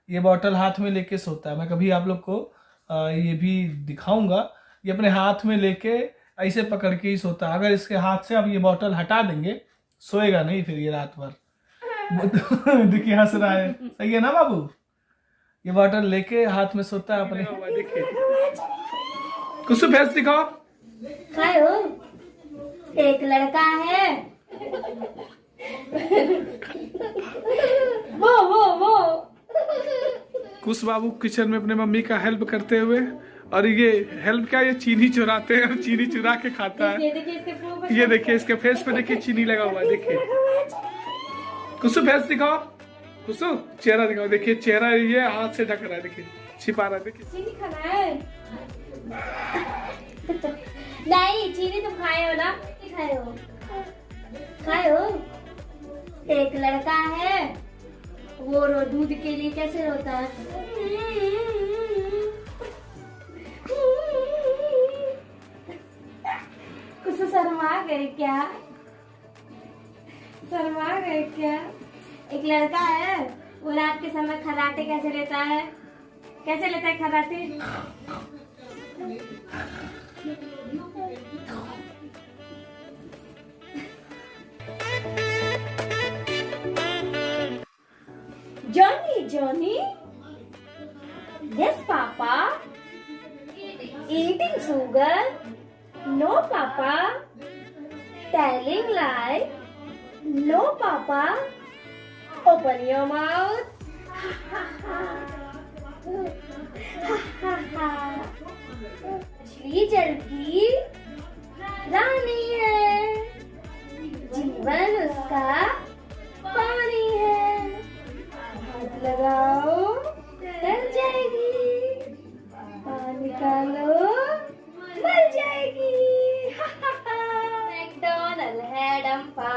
ये बॉटल हाथ में लेके सोता है। मैं कभी आप लोग को ये भी दिखाऊंगा। ये अपने हाथ में लेके ऐसे पकड़ के ही सोता है। अगर इसके हाथ से आप ये बॉटल हटा देंगे, सोएगा नहीं फिर ये रात भर। देखिए हंस रहा है, सही है ना बाबू? ये बॉटल लेके हाथ में सोता है अपने। देखिए कुछ फेस दिखाओ। हाय हो, एक लड़का है, वो कुछ बाबू किचन में अपने मम्मी का हेल्प करते हुए, और ये हेल्प क्या, ये चीनी चुराते हैं और चीनी चुरा के खाता है। ये देखिए इसके फेस पे देखिए चीनी लगा हुआ है। देखिए कुछ फेस दिखाओ, कुछ चेहरा दिखाओ। देखिए चेहरा ये हाथ से ढक रहा है, देखिए छिपा रहा है। देखिए चीनी खाना है? नहीं, चीनी तुम खाए हो ना? खाए हो? एक लड़का है, वो दूध के लिए कैसे रोता है? कुछ शर्मा गए क्या? एक लड़का है, वो रात के समय खर्राटे कैसे लेता है? कैसे लेता है खर्राटे? Johnny? Yes, Papa. Eating sugar? No, Papa. Telling lie? No, Papa. Open your mouth. मछली जल की रानी है, जीवन उसका पानी है। हाथ लगाओ डर जाएगी, पानी निकालो मर जाएगी। मैकडॉनल्ड है डम्पा,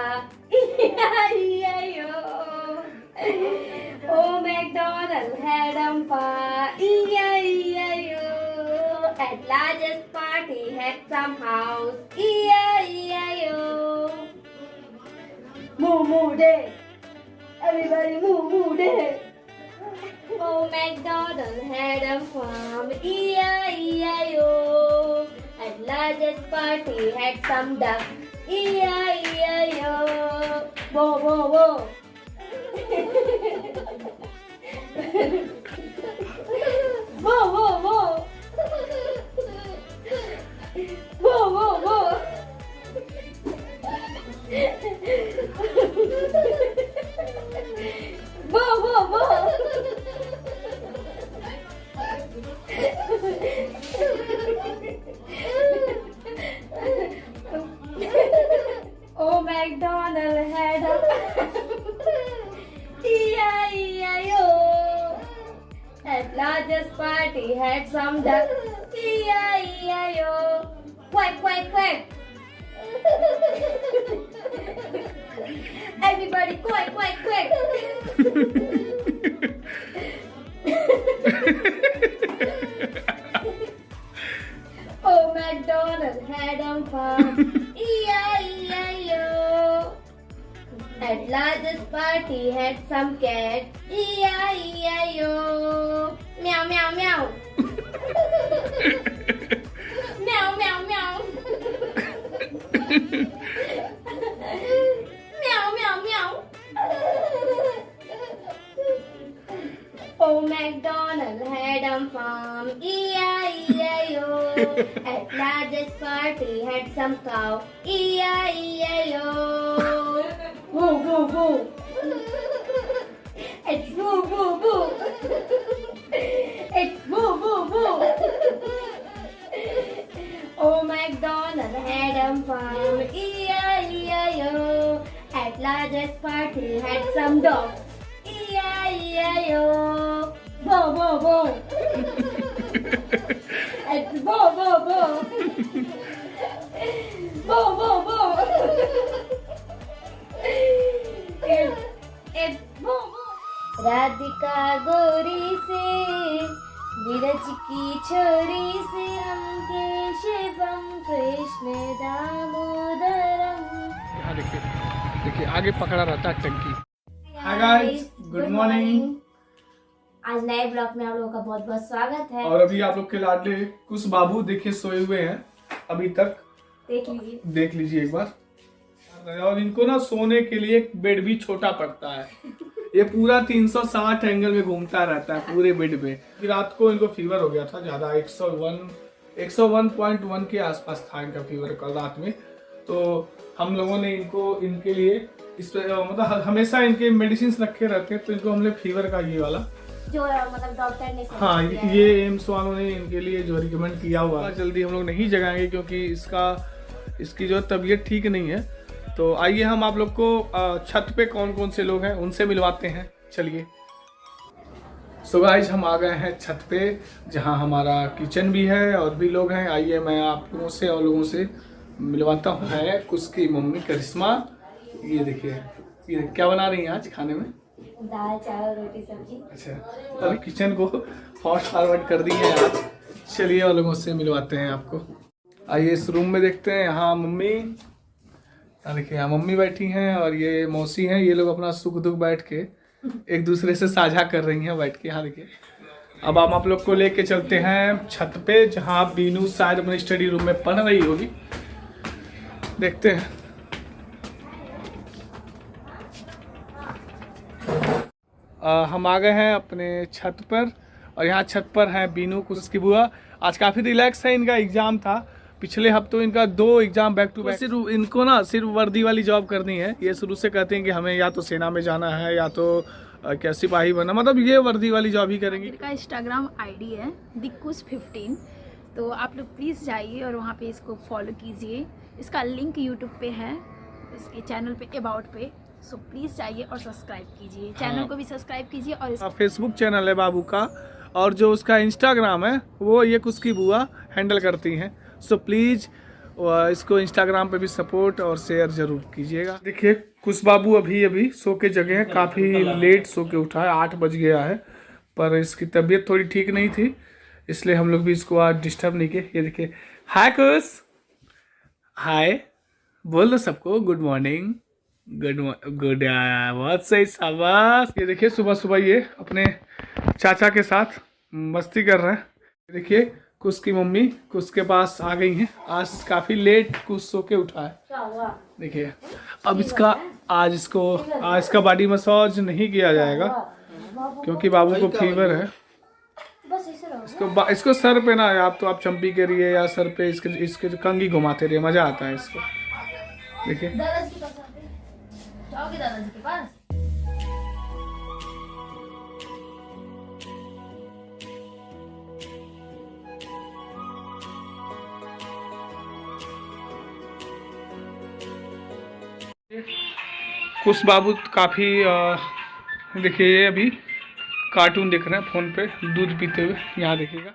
ओ मैकडॉनल्ड है Dampa, at largest party had some house, E-I-E-I-O. Moo day, everybody moo day. Oh MacDonald had a farm, E-I-E-I-O. At largest party had some duck, E-I-E-I-O. Whoa. Whoa. Oh, MacDonald had a E-I-E-I-O. At largest party had some duck, E-I-E-I-O. Quack. Everybody, quick, quick, quick. Oh, McDonald had on farm. E-I-E-I-O. At largest party had some cat. E-I-E-I-O. Meow, meow, meow. Meow, meow, meow. Meow, meow, meow. Oh, McDonald had a farm, E-I-E-I-O. At largest party had some cow, E-I-E-I-O. Woo, woo, woo. It's woo, woo, woo. It's woo, woo, woo. Oh, McDonald had a farm, E-I-E-I-O. At largest party had some dogs, E-I-E-I-O. Bo, bo, bo. It's bo, bo, bo. Bo, bo, bo. It's bo, bo. Radhika गोरी से विरज की छोरी से हम केशवम कृष्ण दामोदरम। यहाँ देखिए देखिए आगे पकड़ा रहता है टंकी। Hi guys, good morning. आज नए ब्लॉग में आप लोगों का बहुत बहुत स्वागत है। और अभी आप लोग के लाडले कुछ बाबू देखिए सोए हुए हैं अभी तक, देख लीजिए एक बार। और इनको ना सोने के लिए एक बेड भी छोटा पड़ता है। ये पूरा 360 एंगल में घूमता रहता है पूरे बेड में। रात को इनको फीवर हो गया था ज्यादा, 101.1 के आसपास था इनका फीवर कल रात में। तो हम लोगों ने इनके लिए इस मतलब हमेशा इनके मेडिसिन रखे रहते हैं, तो इनको हमने फीवर का ये वाला जो मतलब डॉक्टर ने हाँ ये एम्स वालों ने इनके लिए जो रिकमेंड किया हुआ, जल्दी हम लोग नहीं जगाएंगे क्योंकि इसकी जो तबीयत ठीक नहीं है। तो आइए हम आप लोग को छत पे कौन कौन से लोग हैं उनसे मिलवाते हैं, चलिए। सो गाइस, हम आ गए हैं छत पे जहां हमारा किचन भी है और भी लोग हैं। आइए मैं आप लोगों से और लोगों से मिलवाता हूँ। है उसकी मम्मी करिश्मा, ये देखिए ये क्या बना रही हैं आज खाने में? दाल चावल रोटी सब्जी। अच्छा, अभी किचन को फास्ट फॉरवर्ड कर दी है आज। चलिए और लोगों से मिलवाते हैं आपको। आइए इस रूम में देखते हैं। यहाँ मम्मी, देखिए यहाँ मम्मी बैठी हैं और ये मौसी हैं। ये लोग अपना सुख दुख बैठ के एक दूसरे से साझा कर रही हैं बैठ के। यहाँ देखिए, अब हम आप लोग को लेके चलते हैं छत पे जहाँ बीनू शायद अपने स्टडी रूम में पढ़ रही होगी। देखते हैं। हम आ गए हैं अपने छत पर और यहाँ छत पर है बीनू उसकी बुआ। आज काफ़ी रिलैक्स है, इनका एग्ज़ाम था पिछले हफ्तों, इनका 2 एग्जाम बैक टू बैक। सिर्फ इनको ना सिर्फ वर्दी वाली जॉब करनी है। ये शुरू से कहते हैं कि हमें या तो सेना में जाना है या तो क्या सिपाही बनना, मतलब ये वर्दी वाली जॉब ही करेंगी। इनका इंस्टाग्राम आईडी है दिक्कुश15, तो आप लोग प्लीज़ जाइए और वहाँ पे इसको फॉलो कीजिए। इसका लिंक यूट्यूब पे है, इसके चैनल पे अबाउट पे, सो प्लीज़ जाइए और सब्सक्राइब कीजिए। चैनल को भी सब्सक्राइब कीजिए। और फेसबुक चैनल है बाबू का और जो उसका इंस्टाग्राम है वो ये उसकी बुआ हैंडल करती हैं। सो प्लीज़ इसको इंस्टाग्राम पे भी सपोर्ट और शेयर जरूर कीजिएगा। देखिए कुछ बाबू अभी सो के जगे हैं, काफ़ी लेट सो के उठा है, 8 बज गया है, पर इसकी तबीयत थोड़ी ठीक नहीं थी इसलिए हम लोग भी इसको आज डिस्टर्ब नहीं किए। ये देखिए, हाय कुछ, हाय बोल दो सबको, गुड मॉर्निंग। गुड बहुत सही, शाबाश। ये देखिए सुबह सुबह ये अपने चाचा के साथ मस्ती कर रहे हैं। देखिए कुछ की मम्मी कुछ के पास आ गई हैं। आज काफ़ी लेट कुछ सो के उठा है। देखिए अब आज इसका बॉडी मसाज नहीं किया जाएगा क्योंकि बाबू को फीवर है। इसको सर पे ना, आप तो आप चंपी करिए या सर पे इसके कंघी घुमाते रहिए, मज़ा आता है इसको। देखिए दादाजी के पास। कुछ बाबू काफ़ी देखिए ये अभी कार्टून देख रहे हैं फ़ोन पे दूध पीते हुए। यहाँ देखिएगा।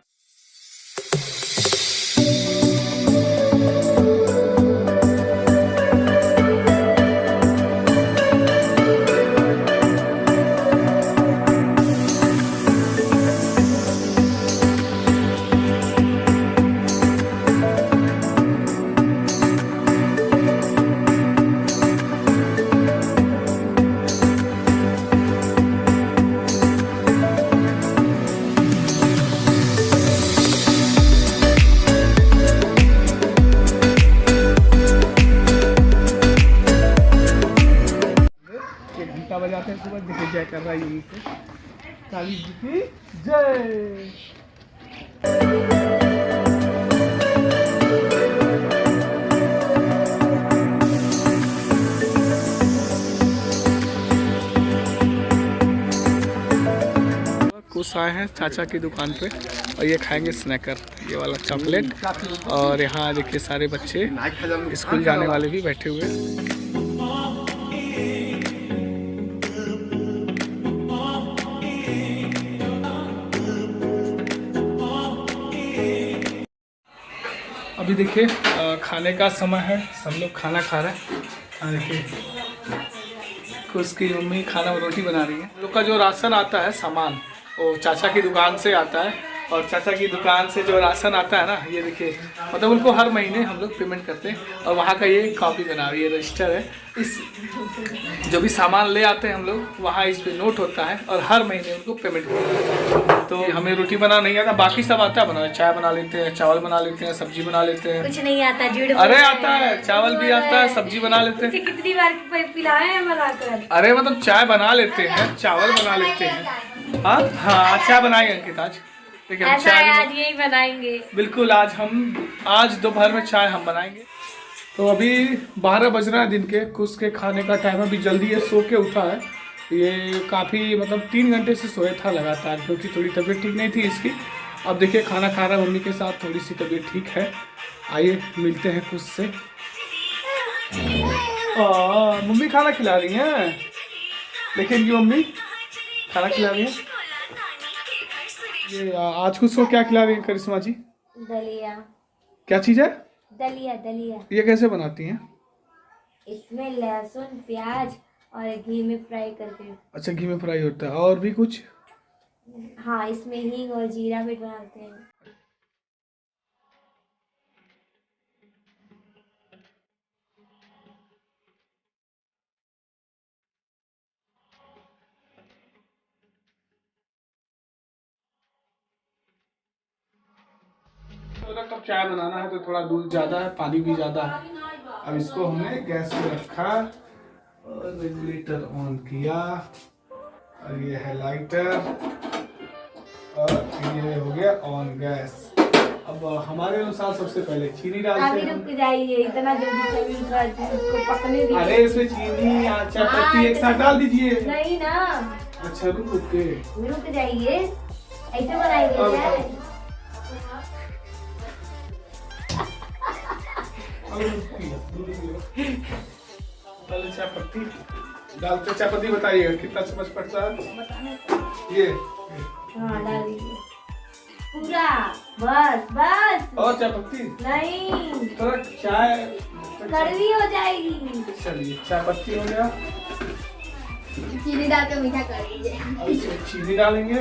कर रहा है यहीं पे। काली जी की जय। कुछ आए हैं चाचा की दुकान पे और ये खाएंगे स्नैकर, ये वाला चॉकलेट। और यहाँ देखिए सारे बच्चे स्कूल जाने वाले भी बैठे हुए हैं। अभी देखिए खाने का समय है, सब लोग खाना खा रहे हैं। देखिए उसकी मम्मी खाना रोटी बना रही है। हम लोग का जो राशन आता है सामान वो चाचा की दुकान से आता है। और चाचा की दुकान से जो राशन आता है ना, ये देखिए मतलब उनको हर महीने हम लोग पेमेंट करते हैं। और वहाँ का ये कॉपी बना हुई है, रजिस्टर है। इस जो भी सामान ले आते हैं हम लोग वहाँ इस पे नोट होता है और हर महीने उनको पेमेंट करते हैं। तो हमें रोटी बनाना नहीं आता, बाकी सब आता है बनाना। चाय बना लेते हैं, चावल बना लेते हैं, सब्जी बना लेते हैं। कुछ नहीं आता, झूठ। अरे आता है, चावल भी आता है, सब्जी बना लेते हैं। कितनी बार पिलाए हैं बनाकर? अरे मतलब चाय बना लेते हैं, चावल बना लेते हैं। हाँ हाँ, चाय बनाएंगे अंकित आज। देखिए हम चाय आज यही बनाएंगे। बिल्कुल, आज दोपहर में चाय हम बनाएंगे। तो अभी 12 बज रहा है दिन के। कुछ के खाने का टाइम अभी जल्दी है, सो के उठा है। ये काफ़ी मतलब 3 घंटे से सोया था लगातार, क्योंकि थोड़ी तबीयत ठीक नहीं थी इसकी। अब देखिए खाना खा रहा है मम्मी के साथ, थोड़ी सी तबीयत ठीक है। आइए मिलते हैं कुछ से। मम्मी खाना खिला रही हैं, देखिए इनकी मम्मी खाना खिला रही है। ये आज कुछ को क्या खिला रही है करिश्मा जी? दलिया। क्या चीज़ है? दलिया। दलिया ये कैसे बनाती हैं? इसमें लहसुन प्याज और घी में फ्राई करके। अच्छा, घी में फ्राई होता है। और भी कुछ? हाँ, इसमें हींग और जीरा भी बनाते हैं। तो चाय बनाना है तो थोड़ा दूध ज़्यादा है, पानी भी ज़्यादा है। अब इसको हमने गैस पे रखा और रेगुलेटर ऑन किया और ये है लाइटर और ये हो गया ऑन गैस। अब हमारे अनुसार सबसे पहले चीनी डालते हैं। रुक जाइए, इतना जल्दी उसको पकने दीजिए। अरे इसमें चीनी चाय पत्ती एक साथ डाल दीजिए। नहीं ना। अच्छा रुक जाइए, ऐसे बनाएंगे। पहले चाय पत्ती डालते, चाय पत्ती बताइएगा कितना चम्मच पड़ता है? ये हाँ डाल दीजिए पूरा, बस। और चाय पत्ती नहीं, थोड़ा चाय कड़वी हो जाएगी। चलिए चाय पत्ती हो गया, चीनी डाल के मीठा कर दीजिए। अब इसमें चीनी डालेंगे।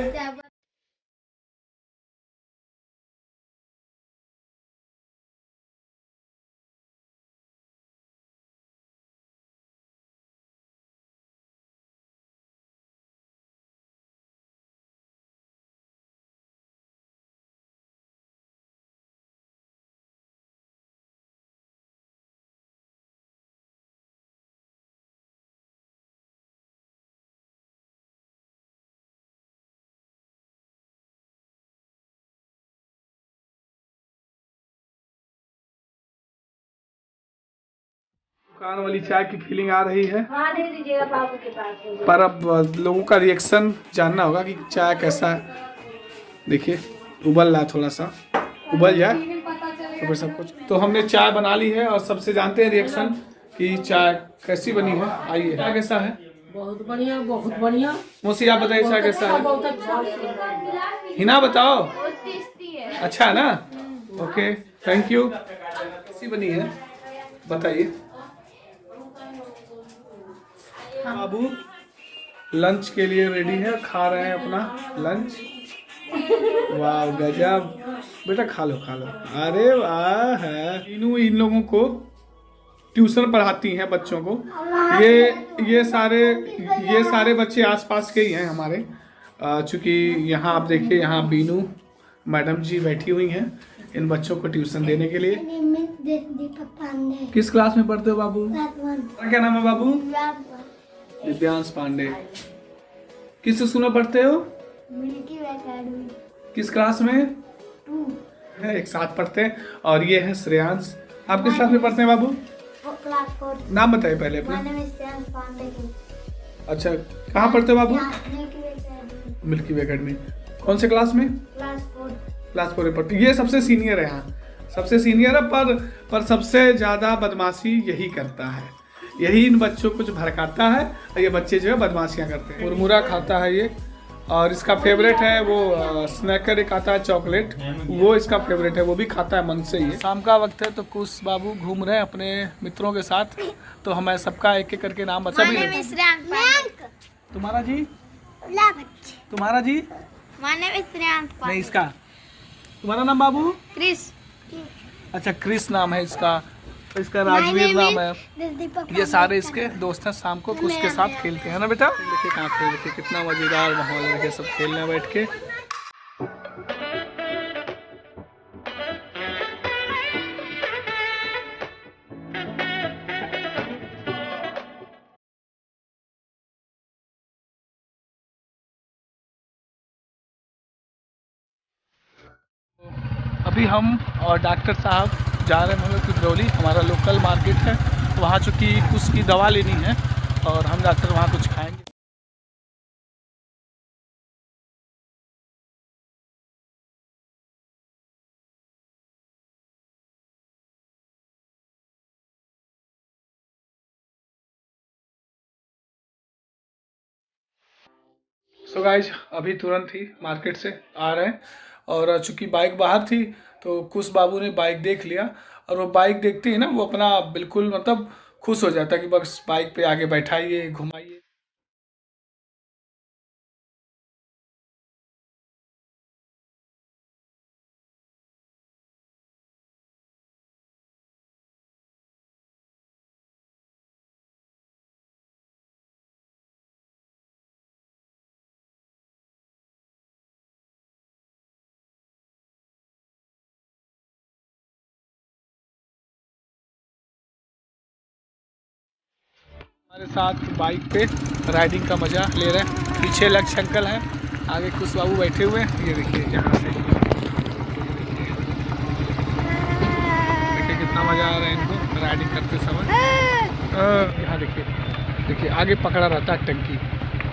दुकान वाली चाय की फीलिंग आ रही है। हाँ दे दीजिएगा बाबू के पास। पर अब लोगों का रिएक्शन जानना होगा कि चाय कैसा है। देखिए उबल रहा, थोड़ा सा उबल जाए तो फिर सब कुछ। तो हमने चाय बना ली है और सबसे जानते हैं रिएक्शन कि चाय कैसी बनी है। आइए, चाय कैसा है? बहुत बढ़िया, बहुत बढ़िया। मौसी आप बताइए चाय कैसा है? बहुत अच्छा। हिना बताओ। बहुत टेस्टी है। अच्छा है ना? Okay, thank you. कैसी बनी है बताइए। बाबू लंच के लिए रेडी है, खा रहे हैं अपना लंच। वाह गजब, बेटा खा लो। अरे वाह है। इन लोगों को ट्यूशन पढ़ाती हैं बच्चों को। ये सारे बच्चे आसपास के ही हैं हमारे। चूँकि यहाँ आप देखिए, यहाँ बीनू मैडम जी बैठी हुई हैं इन बच्चों को ट्यूशन देने के लिए। किस क्लास में पढ़ते हो बाबू? क्या नाम है बाबू? दिव्यांश पांडे। किस स्कूल में पढ़ते हो? मिल्की वे एकेडमी किस क्लास में? 2 है, एक साथ पढ़ते हैं। और ये है श्रेयांश। आप किस क्लास में पढ़ते हैं बाबू? क्लास 4। नाम बताइए पहले अपना। My name is Shreyansh Pandey. अच्छा, कहाँ पढ़ते हो बाबू? Milky Way academy Milky Way academy. कौन से क्लास में? क्लास 4। क्लास 4 में पढ़ते। ये सबसे सीनियर है यहाँ, सबसे सीनियर है, पर सबसे ज़्यादा बदमाशी यही करता है। यही इन बच्चों को जो भड़काता है, और ये बच्चे जो है बदमाशियाँ करते हैं। मुरमुरा खाता है ये, और इसका फेवरेट है वो स्नैकर एक आता है चॉकलेट, वो इसका फेवरेट है, वो भी खाता है मन से ही। शाम का वक्त है तो कुछ बाबू घूम रहे हैं अपने मित्रों के साथ, तो हमें सबका एक एक करके नाम बता भी लेते हैं। तुम्हारा जी? तुम्हारा जी? नहीं, इसका तुम्हारा नाम बाबू? क्रिस। अच्छा, क्रिस नाम है इसका, इसका राजवीर नाम है। ये सारे इसके दोस्त हैं, शाम को कुछ के साथ खेलते हैं ना बेटा। देखिए कहाँ खेल रहे थे, कितना मजेदार माहौल है, सब खेलने हैं बैठ के। अभी हम और डॉक्टर साहब जा रहे हैं हम लोग पिपरौली, हमारा लोकल मार्केट है, वहाँ चूँकि कुछ की दवा लेनी है और हम जाकर वहाँ कुछ खाएंगे। सो गाइज अभी तुरंत ही मार्केट से आ रहे हैं, और चूँकि बाइक बाहर थी तो कुछ बाबू ने बाइक देख लिया, और वो बाइक देखते ही ना वो अपना बिल्कुल मतलब खुश हो जाता कि बस बाइक पे आगे बैठाइए, घुमाइए। हमारे साथ बाइक पे राइडिंग का मज़ा ले रहे हैं। पीछे लक्ष्य अंकल हैं, आगे कुछ बाबू बैठे हुए हैं। ये देखिए यहाँ से देखिए कितना मज़ा आ रहा है इनको राइडिंग करते समय। यहाँ देखिए आगे पकड़ा रहता है टंकी,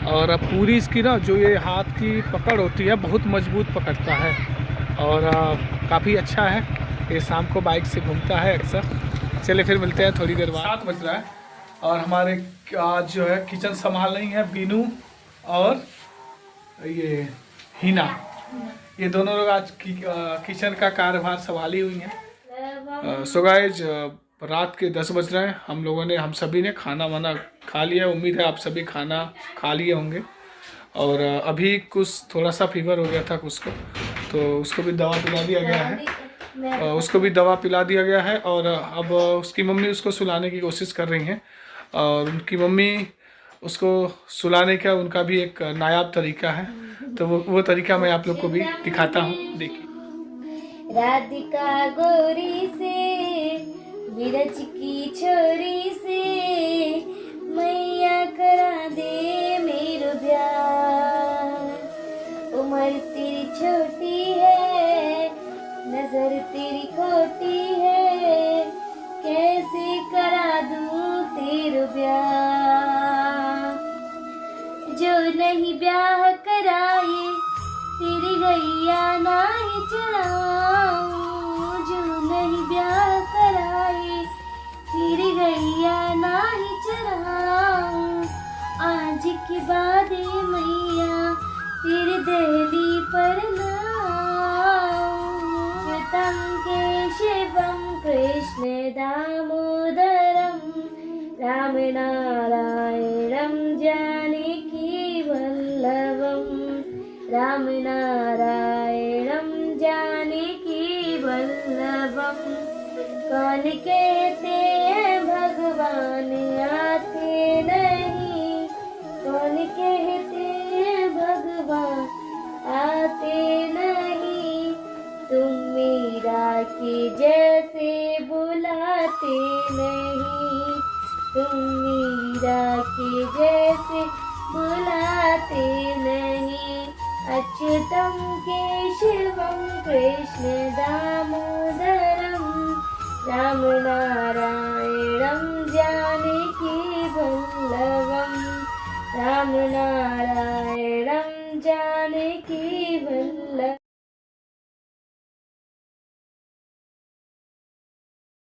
और पूरी इसकी ना जो ये हाथ की पकड़ होती है बहुत मजबूत पकड़ता है, और काफ़ी अच्छा है। ये शाम को बाइक से घूमता है अक्सर। चले फिर मिलते हैं थोड़ी देर बाद। 7 बज रहा है और हमारे आज जो है किचन संभाल रही हैं बीनू और ये हिना, ये दोनों लोग आज किचन का कार्यभार संभाली हुई हैं। सो गाइस रात के 10 बज रहे हैं, हम सभी ने खाना वाना खा लिया। उम्मीद है आप सभी खाना खा लिए होंगे। और अभी कुछ थोड़ा सा फीवर हो गया था कुछ को, तो उसको भी दवा पिला दिया गया है। और अब उसकी मम्मी उसको सुलाने की कोशिश कर रही हैं, और उनकी मम्मी उसको सुलाने का उनका भी एक नायाब तरीका है, तो वो तरीका मैं आप लोग को भी दिखाता हूँ। देखिए। राधिका गोरी से बिरज की छोरी से मैया करा दे मेरो ब्याह। उम्र तेरी छोटी है, नजर तेरी खोटी है, कैसे करा दूं तेरो ब्याह। जो नहीं ब्याह कराए तेरी गैया नाही चढ़ाऊं। जो नहीं ब्याह कराए तेरी गैया नाही चढ़ाऊं। आज के बाद मैया तेरे दहली पर नाऊं। केशवम कृष्ण दामोदरम राम नारायणम जानकी वल्लभम। राम नारायणम जानकी वल्लभम। कौन कहते हैं भगवान आते नहीं। कौन कहते हैं भगवान आते नहीं। तुम मीरा के जैसे बुलाते नहीं। तुम मीरा के जैसे बुलाते जाते नहीं। अच्युतं केशवं कृष्ण दामोदरं राम नारायणं जानकी वल्लभं राम नारायणं